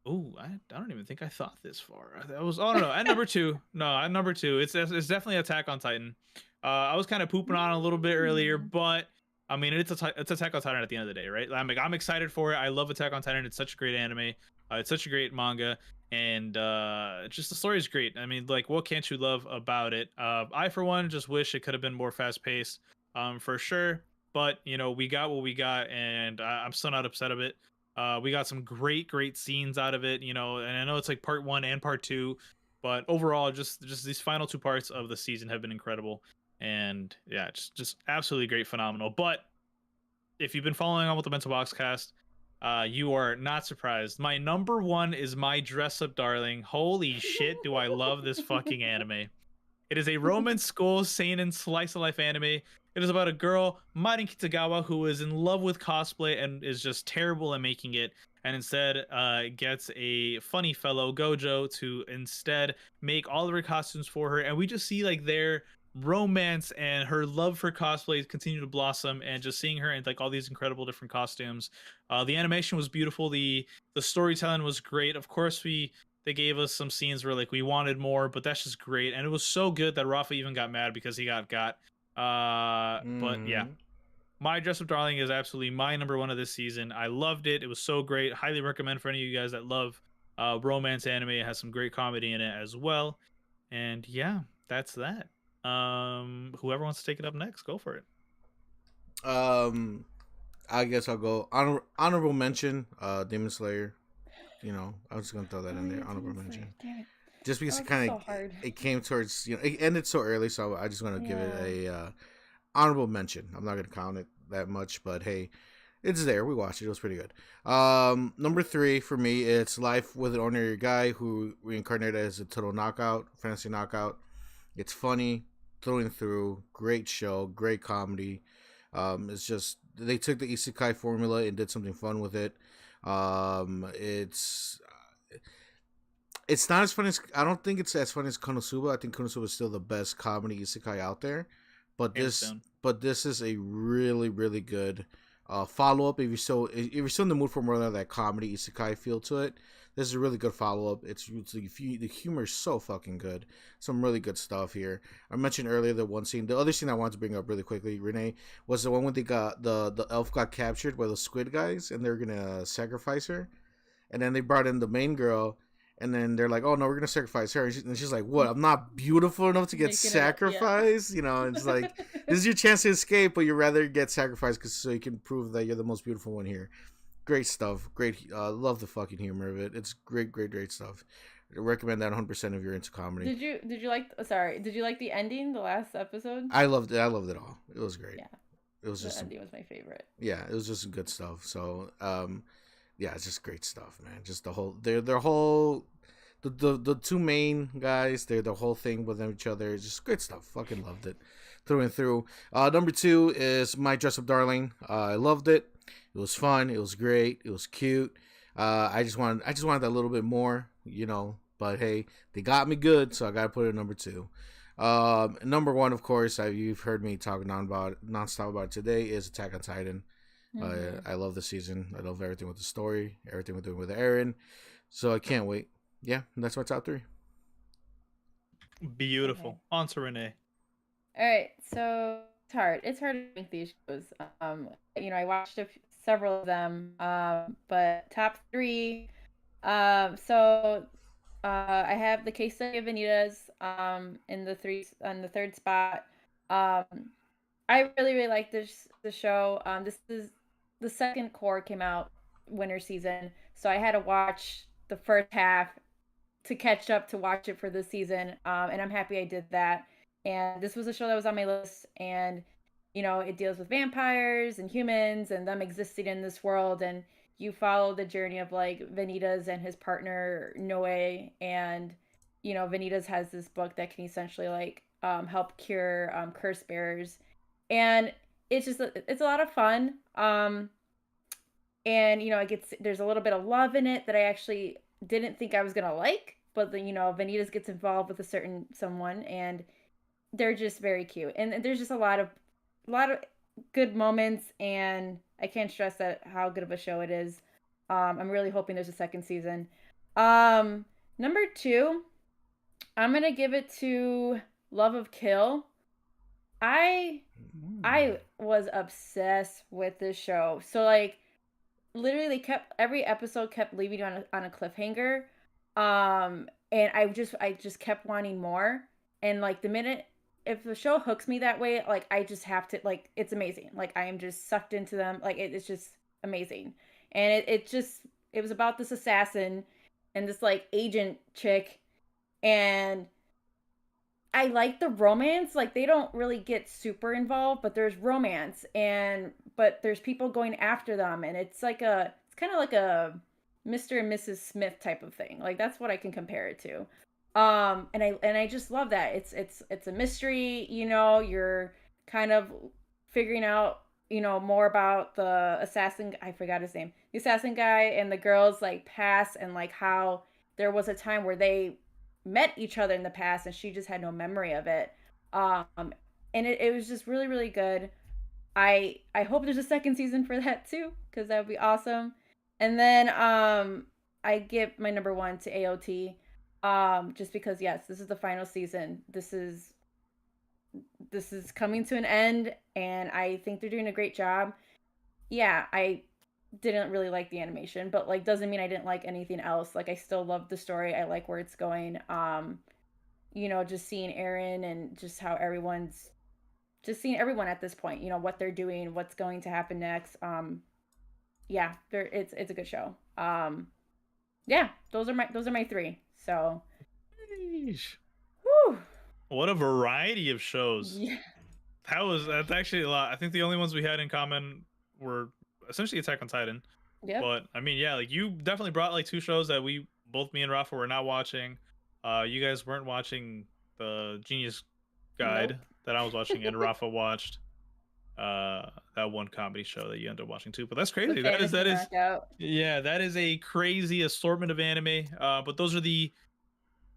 S1: Oh, I don't even think I thought this far. I was oh no, at number two. No, at number two, it's definitely Attack on Titan. I was kind of pooping on it a little bit earlier, but I mean it's Attack on Titan at the end of the day, right? I'm excited for it. I love Attack on Titan. It's such a great anime. It's such a great manga, and just the story is great. I mean, like, what can't you love about it? I for one just wish it could have been more fast paced, for sure. But you know, we got what we got, and I'm still not upset of it. We got some great scenes out of it, you know, and I know it's like part one and part two, but overall, just these final two parts of the season have been incredible, and yeah, just absolutely great, phenomenal. But if you've been following on with the Bento Boxcast, you are not surprised. My number one is My Dress Up Darling. Holy shit, do I love this fucking anime! It is a romance school seinen slice of life anime. It is about a girl, Marin Kitagawa, who is in love with cosplay and is just terrible at making it, and instead gets a funny fellow Gojo to instead make all of her costumes for her. And we just see like their romance and her love for cosplay continue to blossom, and just seeing her in like all these incredible different costumes. The animation was beautiful. The storytelling was great. Of course, they gave us some scenes where like we wanted more, but that's just great. And it was so good that Rafa even got mad because he got. But yeah, My Dress Up Darling is absolutely my number one of this season. I loved it. It was so great. Highly recommend for any of you guys that love romance anime. It has some great comedy in it as well. And yeah, that's that. Whoever wants to take it up next, go for it.
S3: I guess I'll go honorable mention. Demon Slayer. You know, I was just gonna throw that in there. Honorable mention.
S2: Damn it.
S3: Just because it
S2: Oh,
S3: kind
S2: so
S3: of
S2: hard.
S3: it came towards, you know, it ended so early, so I just want to give it a honorable mention. I'm not gonna count it that much, but hey, it's there. We watched it. It was pretty good. Number 3 for me, it's Life with an Ordinary Guy who reincarnated as a total knockout, fantasy knockout. It's funny through and through. Great show, great comedy. It's just they took the isekai formula and did something fun with it. It's not as funny as I don't think it's as funny as Konosuba. I think Konosuba is still the best comedy isekai out there, but this is a really good follow up. If you're still in the mood for more of that comedy isekai feel to it, this is a really good follow up. The humor is so fucking good. Some really good stuff here. I mentioned earlier the one scene. The other scene I wanted to bring up really quickly, Renee, was the one when they got the elf got captured by the squid guys and they're gonna sacrifice her, and then they brought in the main girl. And then they're like, "Oh no, we're gonna sacrifice her." And she's like, "What? I'm not beautiful enough to get sacrificed." You know, it's like this is your chance to escape, but you rather get sacrificed so you can prove that you're the most beautiful one here. Great stuff. Great. Love the fucking humor of it. It's great stuff. I recommend that 100% if you're into comedy.
S2: Did you like? Sorry, did you like the ending? The last episode?
S3: I loved it. I loved it all. It was great.
S2: Yeah,
S3: it was just
S2: the ending was my favorite.
S3: Yeah, it was just good stuff. So, yeah, it's just great stuff, man. Just the whole their whole the two main guys, they're the whole thing with each other. It's just great stuff. Fucking loved it through and through. Number 2 is My Dress Up Darling. I loved it. It was fun. It was great. It was cute. I just wanted that little bit more, you know. But hey, they got me good, so I gotta put it at number 2. Number 1, of course, you've heard me talk nonstop about it today, is Attack on Titan. Mm-hmm. I love the season. I love everything with the story, everything we're doing with Eren. So I can't wait. Yeah, that's my top 3.
S1: Beautiful. Okay. On to Renee.
S2: All right, so it's hard to make these shows. You know, I watched several of them, but top 3. I have the case study of Vanitas in the 3rd spot. I really like the show. This is the second core came out winter season, so I had to watch the first half to catch up to watch it for this season, and I'm happy I did that. And this was a show that was on my list, and you know, it deals with vampires and humans and them existing in this world, and you follow the journey of like Vanitas and his partner Noe, and you know, Vanitas has this book that can essentially like help cure curse bearers, and it's a lot of fun. And you know, there's a little bit of love in it that I actually didn't think I was gonna like, but you know, Vanitas gets involved with someone, and they're just very cute, and there's just a lot of good moments, and I can't stress that how good of a show it is. I'm really hoping there's a second season. Number 2, I'm gonna give it to Love of Kill. I was obsessed with this show. So like literally they kept every episode kept leaving you on a cliffhanger. And I just kept wanting more. And like the minute if the show hooks me that way, like I just have to like it's amazing. Like I am just sucked into them. Like it's just amazing. And it was about this assassin and this like agent chick, and I like the romance. Like they don't really get super involved, but there's romance, and but there's people going after them, and it's kind of like a Mr. and Mrs. Smith type of thing. Like that's what I can compare it to. And I just love that. It's a mystery, you're kind of figuring out, more about the assassin, I forgot his name. The assassin guy and the girl's like past, and like how there was a time where they met each other in the past and she just had no memory of it. Um and it was just really, really good. I hope there's a second season for that too, because that would be awesome. And then I give my number 1 to AOT. Just because yes, this is the final season. This is coming to an end, and I think they're doing a great job. Yeah, I didn't really like the animation, but like doesn't mean I didn't like anything else. Like I still love the story. I like where it's going. Just seeing Aaron and just how everyone's just seeing everyone at this point, what they're doing, what's going to happen next. Yeah, it's a good show. Yeah, those are my 3. So
S1: Sheesh.
S2: whew.
S1: What a variety of shows.
S2: Yeah.
S1: That's actually a lot. I think the only ones we had in common were essentially Attack on Titan.
S2: Yep.
S1: But I mean, yeah, like you definitely brought like 2 shows that both me and Rafa were not watching. You guys weren't watching the Genius Guide that I was watching, and Rafa watched that one comedy show that you ended up watching too. But that's crazy. That is yeah, that is a crazy assortment of anime. But those are the,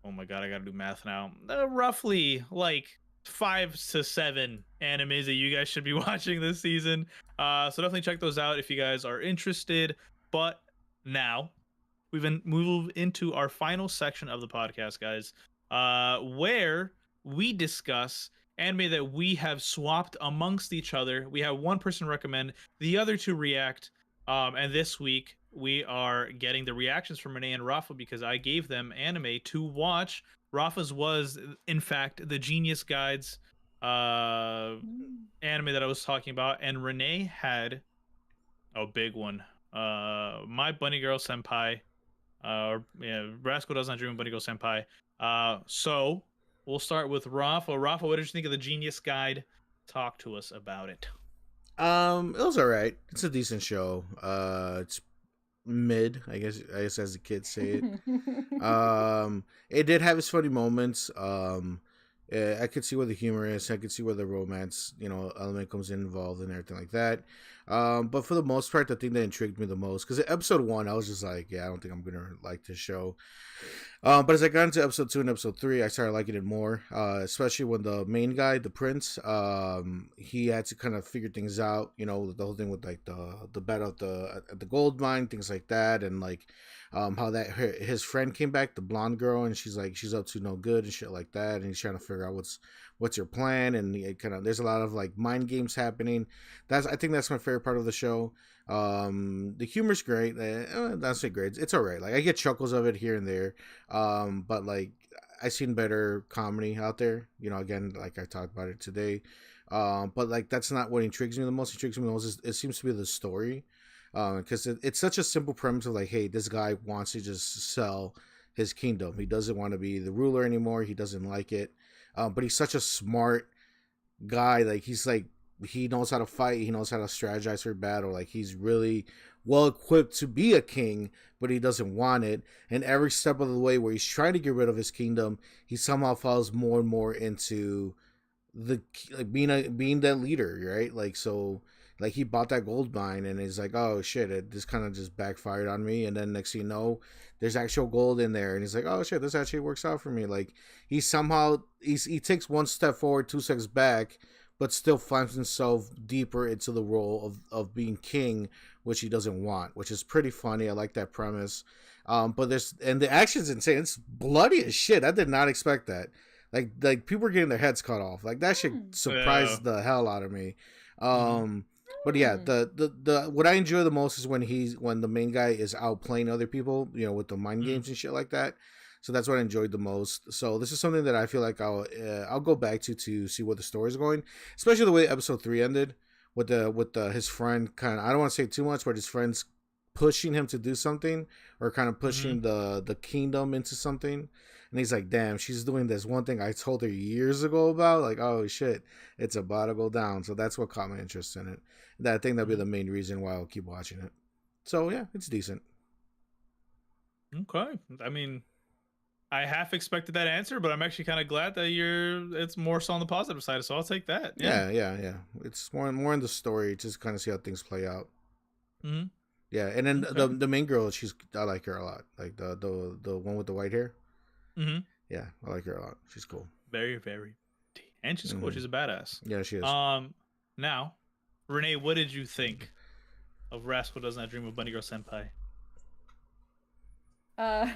S1: oh my god, I gotta do math now. Roughly like 5 to 7 animes that you guys should be watching this season. So definitely check those out if you guys are interested. But now we've moved into our final section of the podcast, guys, where we discuss anime that we have swapped amongst each other. We have one person recommend, the other 2 react. And this week we are getting the reactions from Renee and Rafa because I gave them anime to watch. Rafa's was, in fact, the Genius Guides anime that I was talking about, and Renee had a big one. My Bunny Girl Senpai, Rascal Does Not Dream, Bunny Girl Senpai. So we'll start with Rafa. Rafa, what did you think of the Genius Guide? Talk to us about it.
S3: It was alright. It's a decent show. It's mid, I guess as the kids say it. It did have its funny moments. I could see where the humor is. I could see where the romance, element comes involved and everything like that. But for the most part, the thing that intrigued me the most, because episode 1, I was just like, yeah, I don't think I'm gonna like this show. But as I got into episode 2 and episode 3, I started liking it more. Especially when the main guy, the prince, he had to kind of figure things out. The whole thing with like the battle at the gold mine, things like that, and like how that his friend came back, the blonde girl, and she's up to no good and shit like that, and he's trying to figure out what's your plan, and it kind of there's a lot of like mind games happening. I think that's my favorite part of the show. The humor's great. That's great. It's all right. Like I get chuckles of it here and there. But like I've seen better comedy out there. Again, like I talked about it today. But like that's not what intrigues me the most. Intrigues me the most is it seems to be the story. Because it's such a simple premise of like, hey, this guy wants to just sell his kingdom. He doesn't want to be the ruler anymore. He doesn't like it. But he's such a smart guy. Like he knows how to fight. He knows how to strategize for battle. Like he's really well equipped to be a king, but he doesn't want it. And every step of the way where he's trying to get rid of his kingdom, he somehow falls more and more into being that leader, right? Like so. Like he bought that gold mine and he's like, oh shit, this kind of just backfired on me. And then next thing you know, there's actual gold in there. And he's like, oh shit, this actually works out for me. Like he takes one step forward, 2 steps back but still finds himself deeper into the role of being king, which he doesn't want, which is pretty funny. I like that premise. But the action's insane. It's bloody as shit. I did not expect that. Like people were getting their heads cut off. Like that shit surprised the hell out of me. But yeah, the what I enjoy the most is when the main guy is outplaying other people, with the mind games and shit like that. So that's what I enjoyed the most. So this is something that I feel like I'll go back to see where the story's going, especially the way episode 3 ended with his friend kind of, I don't want to say too much, but his friend's pushing him to do something or kind of pushing the kingdom into something. And he's like, damn, she's doing this one thing I told her years ago about. Like, oh shit, it's about to go down. So that's what caught my interest in it. I think that'll be the main reason why I'll keep watching it. So yeah, it's decent.
S1: Okay. I mean, I half expected that answer, but I'm actually kind of glad that it's more so on the positive side, so I'll take that.
S3: Yeah. It's more in the story, just kind of see how things play out.
S1: Mm-hmm.
S3: Yeah, and then the main girl, I like her a lot. Like the one with the white hair.
S1: Mm-hmm.
S3: Yeah, I like her a lot. She's cool.
S1: Very, very, and she's cool. She's a badass.
S3: Yeah, she is.
S1: Now, Renee, what did you think of Rascal Does Not Dream of Bunny Girl Senpai?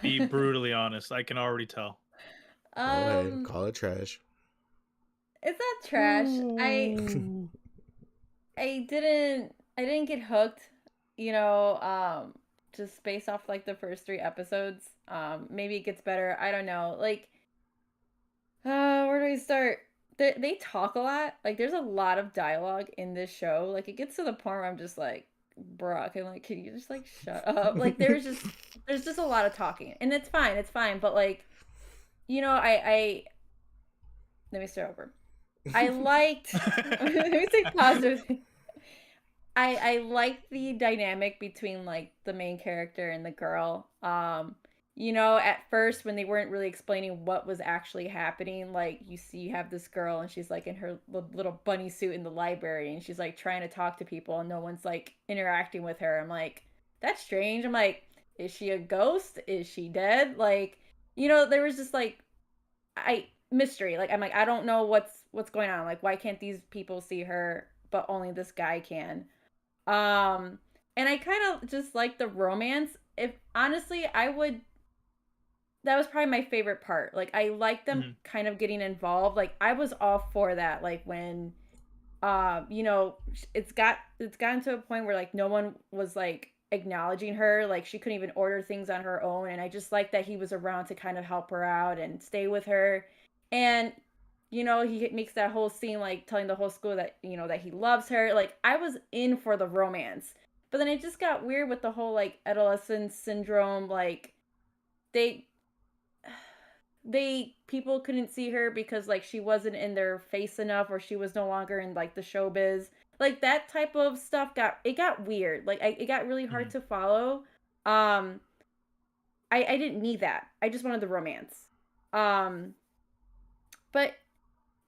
S1: Be brutally honest. I can already tell.
S3: Go ahead, call it trash.
S2: It's not trash. I didn't get hooked, just based off like the first 3 episodes. Maybe it gets better. I don't know. Like, where do I start? They talk a lot. Like, there's a lot of dialogue in this show. Like, it gets to the point where I'm just like, bruh, can you just like shut up? Like, there's just a lot of talking, and it's fine. But like, I let me start over. I liked. Let me say positive. I liked the dynamic between like the main character and the girl. At first when they weren't really explaining what was actually happening, like you have this girl and she's like in her little bunny suit in the library and she's like trying to talk to people and no one's like interacting with her. I'm like, that's strange. I'm like, is she a ghost? Is she dead? Like, there was just like mystery. Like, I'm like, I don't know what's going on. Like, why can't these people see her but only this guy can? And I kind of just like the romance. If honestly, that was probably my favorite part. Like, I like them kind of getting involved. Like, I was all for that. Like, when, it's gotten to a point where like no one was like acknowledging her. Like, she couldn't even order things on her own. And I just like that he was around to kind of help her out and stay with her. And, he makes that whole scene, like telling the whole school that, that he loves her. Like, I was in for the romance. But then it just got weird with the whole like adolescence syndrome. Like, people couldn't see her because like she wasn't in their face enough, or she was no longer in like the showbiz. Like, that type of stuff got weird. Like, it got really hard to follow. I didn't need that. I just wanted the romance. But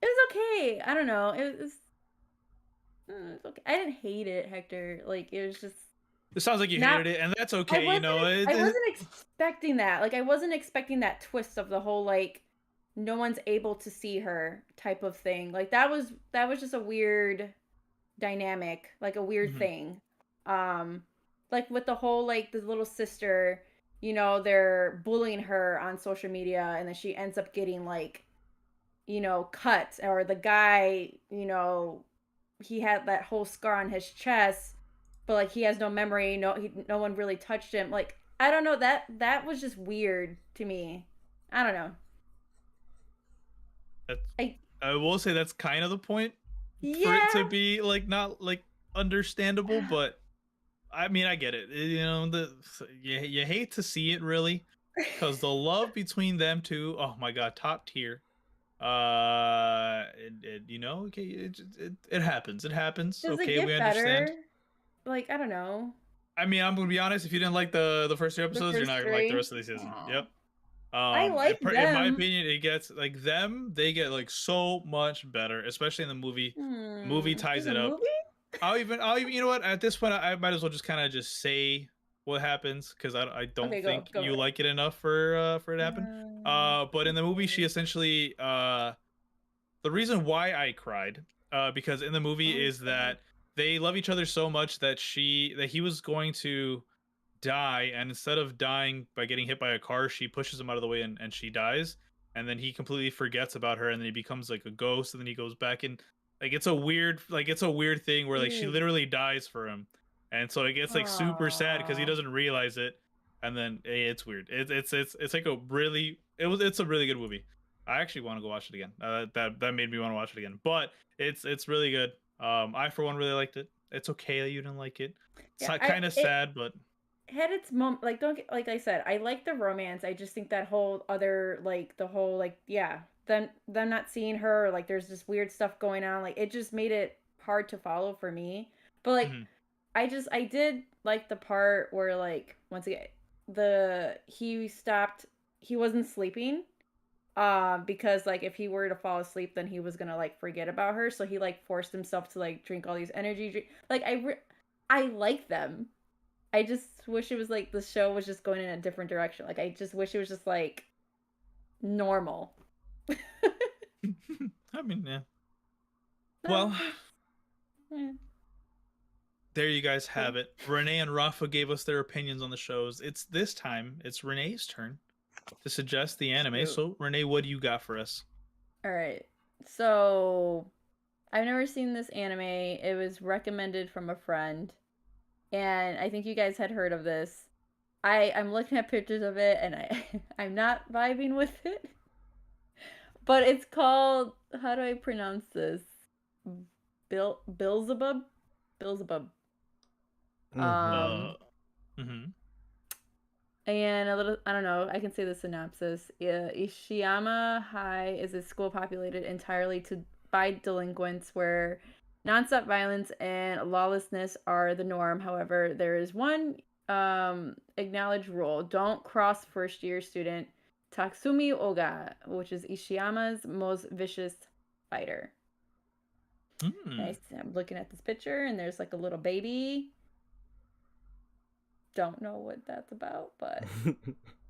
S2: it was okay. I don't know. It was okay. I didn't hate it, Hector. Like, it was just.
S1: It sounds like you hated it, and that's okay.
S2: I wasn't expecting that. Like, I wasn't expecting that twist of the whole like, no one's able to see her type of thing. Like, that was just a weird dynamic, like a weird thing. Like with the whole like the little sister, they're bullying her on social media, and then she ends up getting like, cut, or the guy, he had that whole scar on his chest, but like he has no memory, no one really touched him. Like, I don't know, that was just weird to me. I don't know.
S1: I will say that's kind of the point for it to be like not like understandable, but I mean, I get it. You hate to see it really, because the love between them two, oh my god, top tier. It happens. It happens.
S2: Does
S1: okay,
S2: it get
S1: we
S2: better?
S1: understand.
S2: Like, I don't know.
S1: I mean, I'm gonna be honest. If you didn't like the first 2 episodes, you're not gonna like the rest of the season. Yep.
S2: I like them.
S1: In my opinion, it gets like them. They get like so much better, especially in the movie. Movie ties it up. Movie? I'll even. You know what? At this point, I might as well just kind of just say what happens, because I don't think you like it enough for it to happen. But in the movie, she essentially the reason why I cried because in the movie is that they love each other so much that he was going to die, and instead of dying by getting hit by a car, she pushes him out of the way and she dies, and then he completely forgets about her, and then he becomes like a ghost, and then he goes back in. Like it's a weird thing where like she literally dies for him, and so it gets like super sad because he doesn't realize it, and then it's weird. It's like it's a really good movie. I actually want to go watch it again. That made me want to watch it again. But it's really good. I for one really liked it. It's okay that you didn't like it. It's kind of sad, but
S2: had its moment. Like don't get, like I said, I like the romance. I just think that whole other like the whole like them not seeing her, like there's this weird stuff going on. Like it just made it hard to follow for me. But like I did like the part where like once again he wasn't sleeping. Because like if he were to fall asleep, then he was gonna like forget about her, so he like forced himself to like drink all these energy drinks. Like I like them. I just wish it was like the show was just going in a different direction. Like I just wish it was just like normal.
S1: I mean, yeah. Well, there you guys have it. Renee and Rafa gave us their opinions on the shows. It's Renee's turn to suggest the anime. So, Renee, what do you got for us?
S2: All right. So, I've never seen this anime. It was recommended from a friend, and I think you guys had heard of this. I'm looking at pictures of it, and I'm not vibing with it. But it's called, how do I pronounce this? Beelzebub? Beelzebub. And a little, I don't know, I can say the synopsis. Ishiyama High is a school populated entirely by delinquents where nonstop violence and lawlessness are the norm. However, there is one acknowledged rule. Don't cross first-year student Tatsumi Oga, which is Ishiyama's most vicious fighter. I'm looking at this picture, and there's like a little baby. Don't know what that's about, but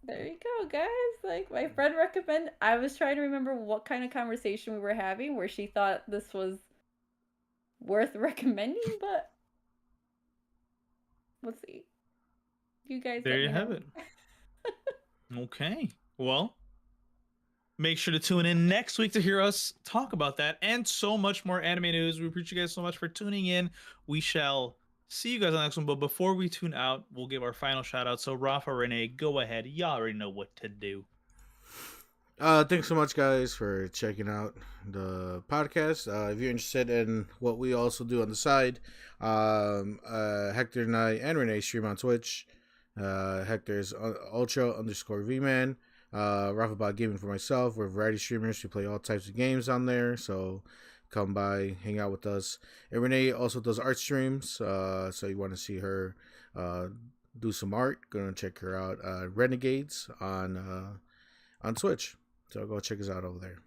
S2: there you go, guys. Like my friend recommended. I was trying to remember what kind of conversation we were having where she thought this was worth recommending, but we'll see. You guys,
S1: there you have it. Okay. Well, make sure to tune in next week to hear us talk about that and so much more anime news. We appreciate you guys so much for tuning in. We shall see you guys on the next one. But before we tune out, we'll give our final shout out. So Rafa, Renee, go ahead. Y'all already know what to do.
S3: Thanks so much, guys, for checking out the podcast. If you're interested in what we also do on the side, Hector and I and Renee stream on Twitch. Hector's Ultra_V-Man. Rafa Bot Gaming for myself. We're variety streamers. We play all types of games on there, so come by, hang out with us. And Renee also does art streams, so you want to see her do some art, go check her out. Renegades on Twitch, so go check us out over there.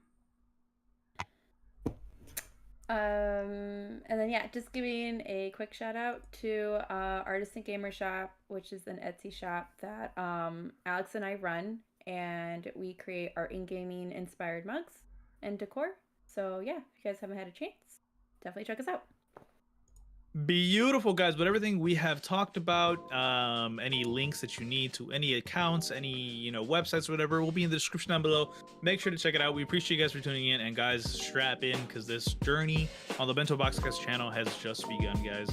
S2: And then just giving a quick shout out to Artist and Gamer Shop, which is an Etsy shop that Alex and I run, and we create art and gaming inspired mugs and decor. So if you guys haven't had a chance, definitely check us out.
S1: Beautiful, guys. But everything we have talked about, any links that you need to any accounts, any websites or whatever, will be in the description down below. Make sure to check it out. We appreciate you guys for tuning in, and guys, strap in because this journey on the Bento Boxcast channel has just begun, guys.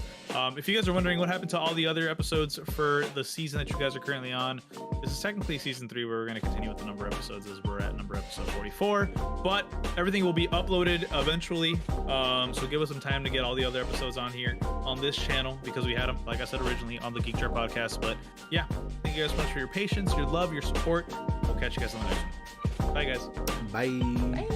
S1: If you guys are wondering what happened to all the other episodes for the season that you guys are currently on, this is technically season 3 where we're going to continue with the number of episodes as we're at number episode 44, but everything will be uploaded eventually, so give us some time to get all the other episodes on here on this channel, because we had them, like I said originally, on the Geek Jar podcast. But thank you guys so much for your patience, your love, your support. We'll catch you guys on the next one. Bye, guys.
S3: Bye.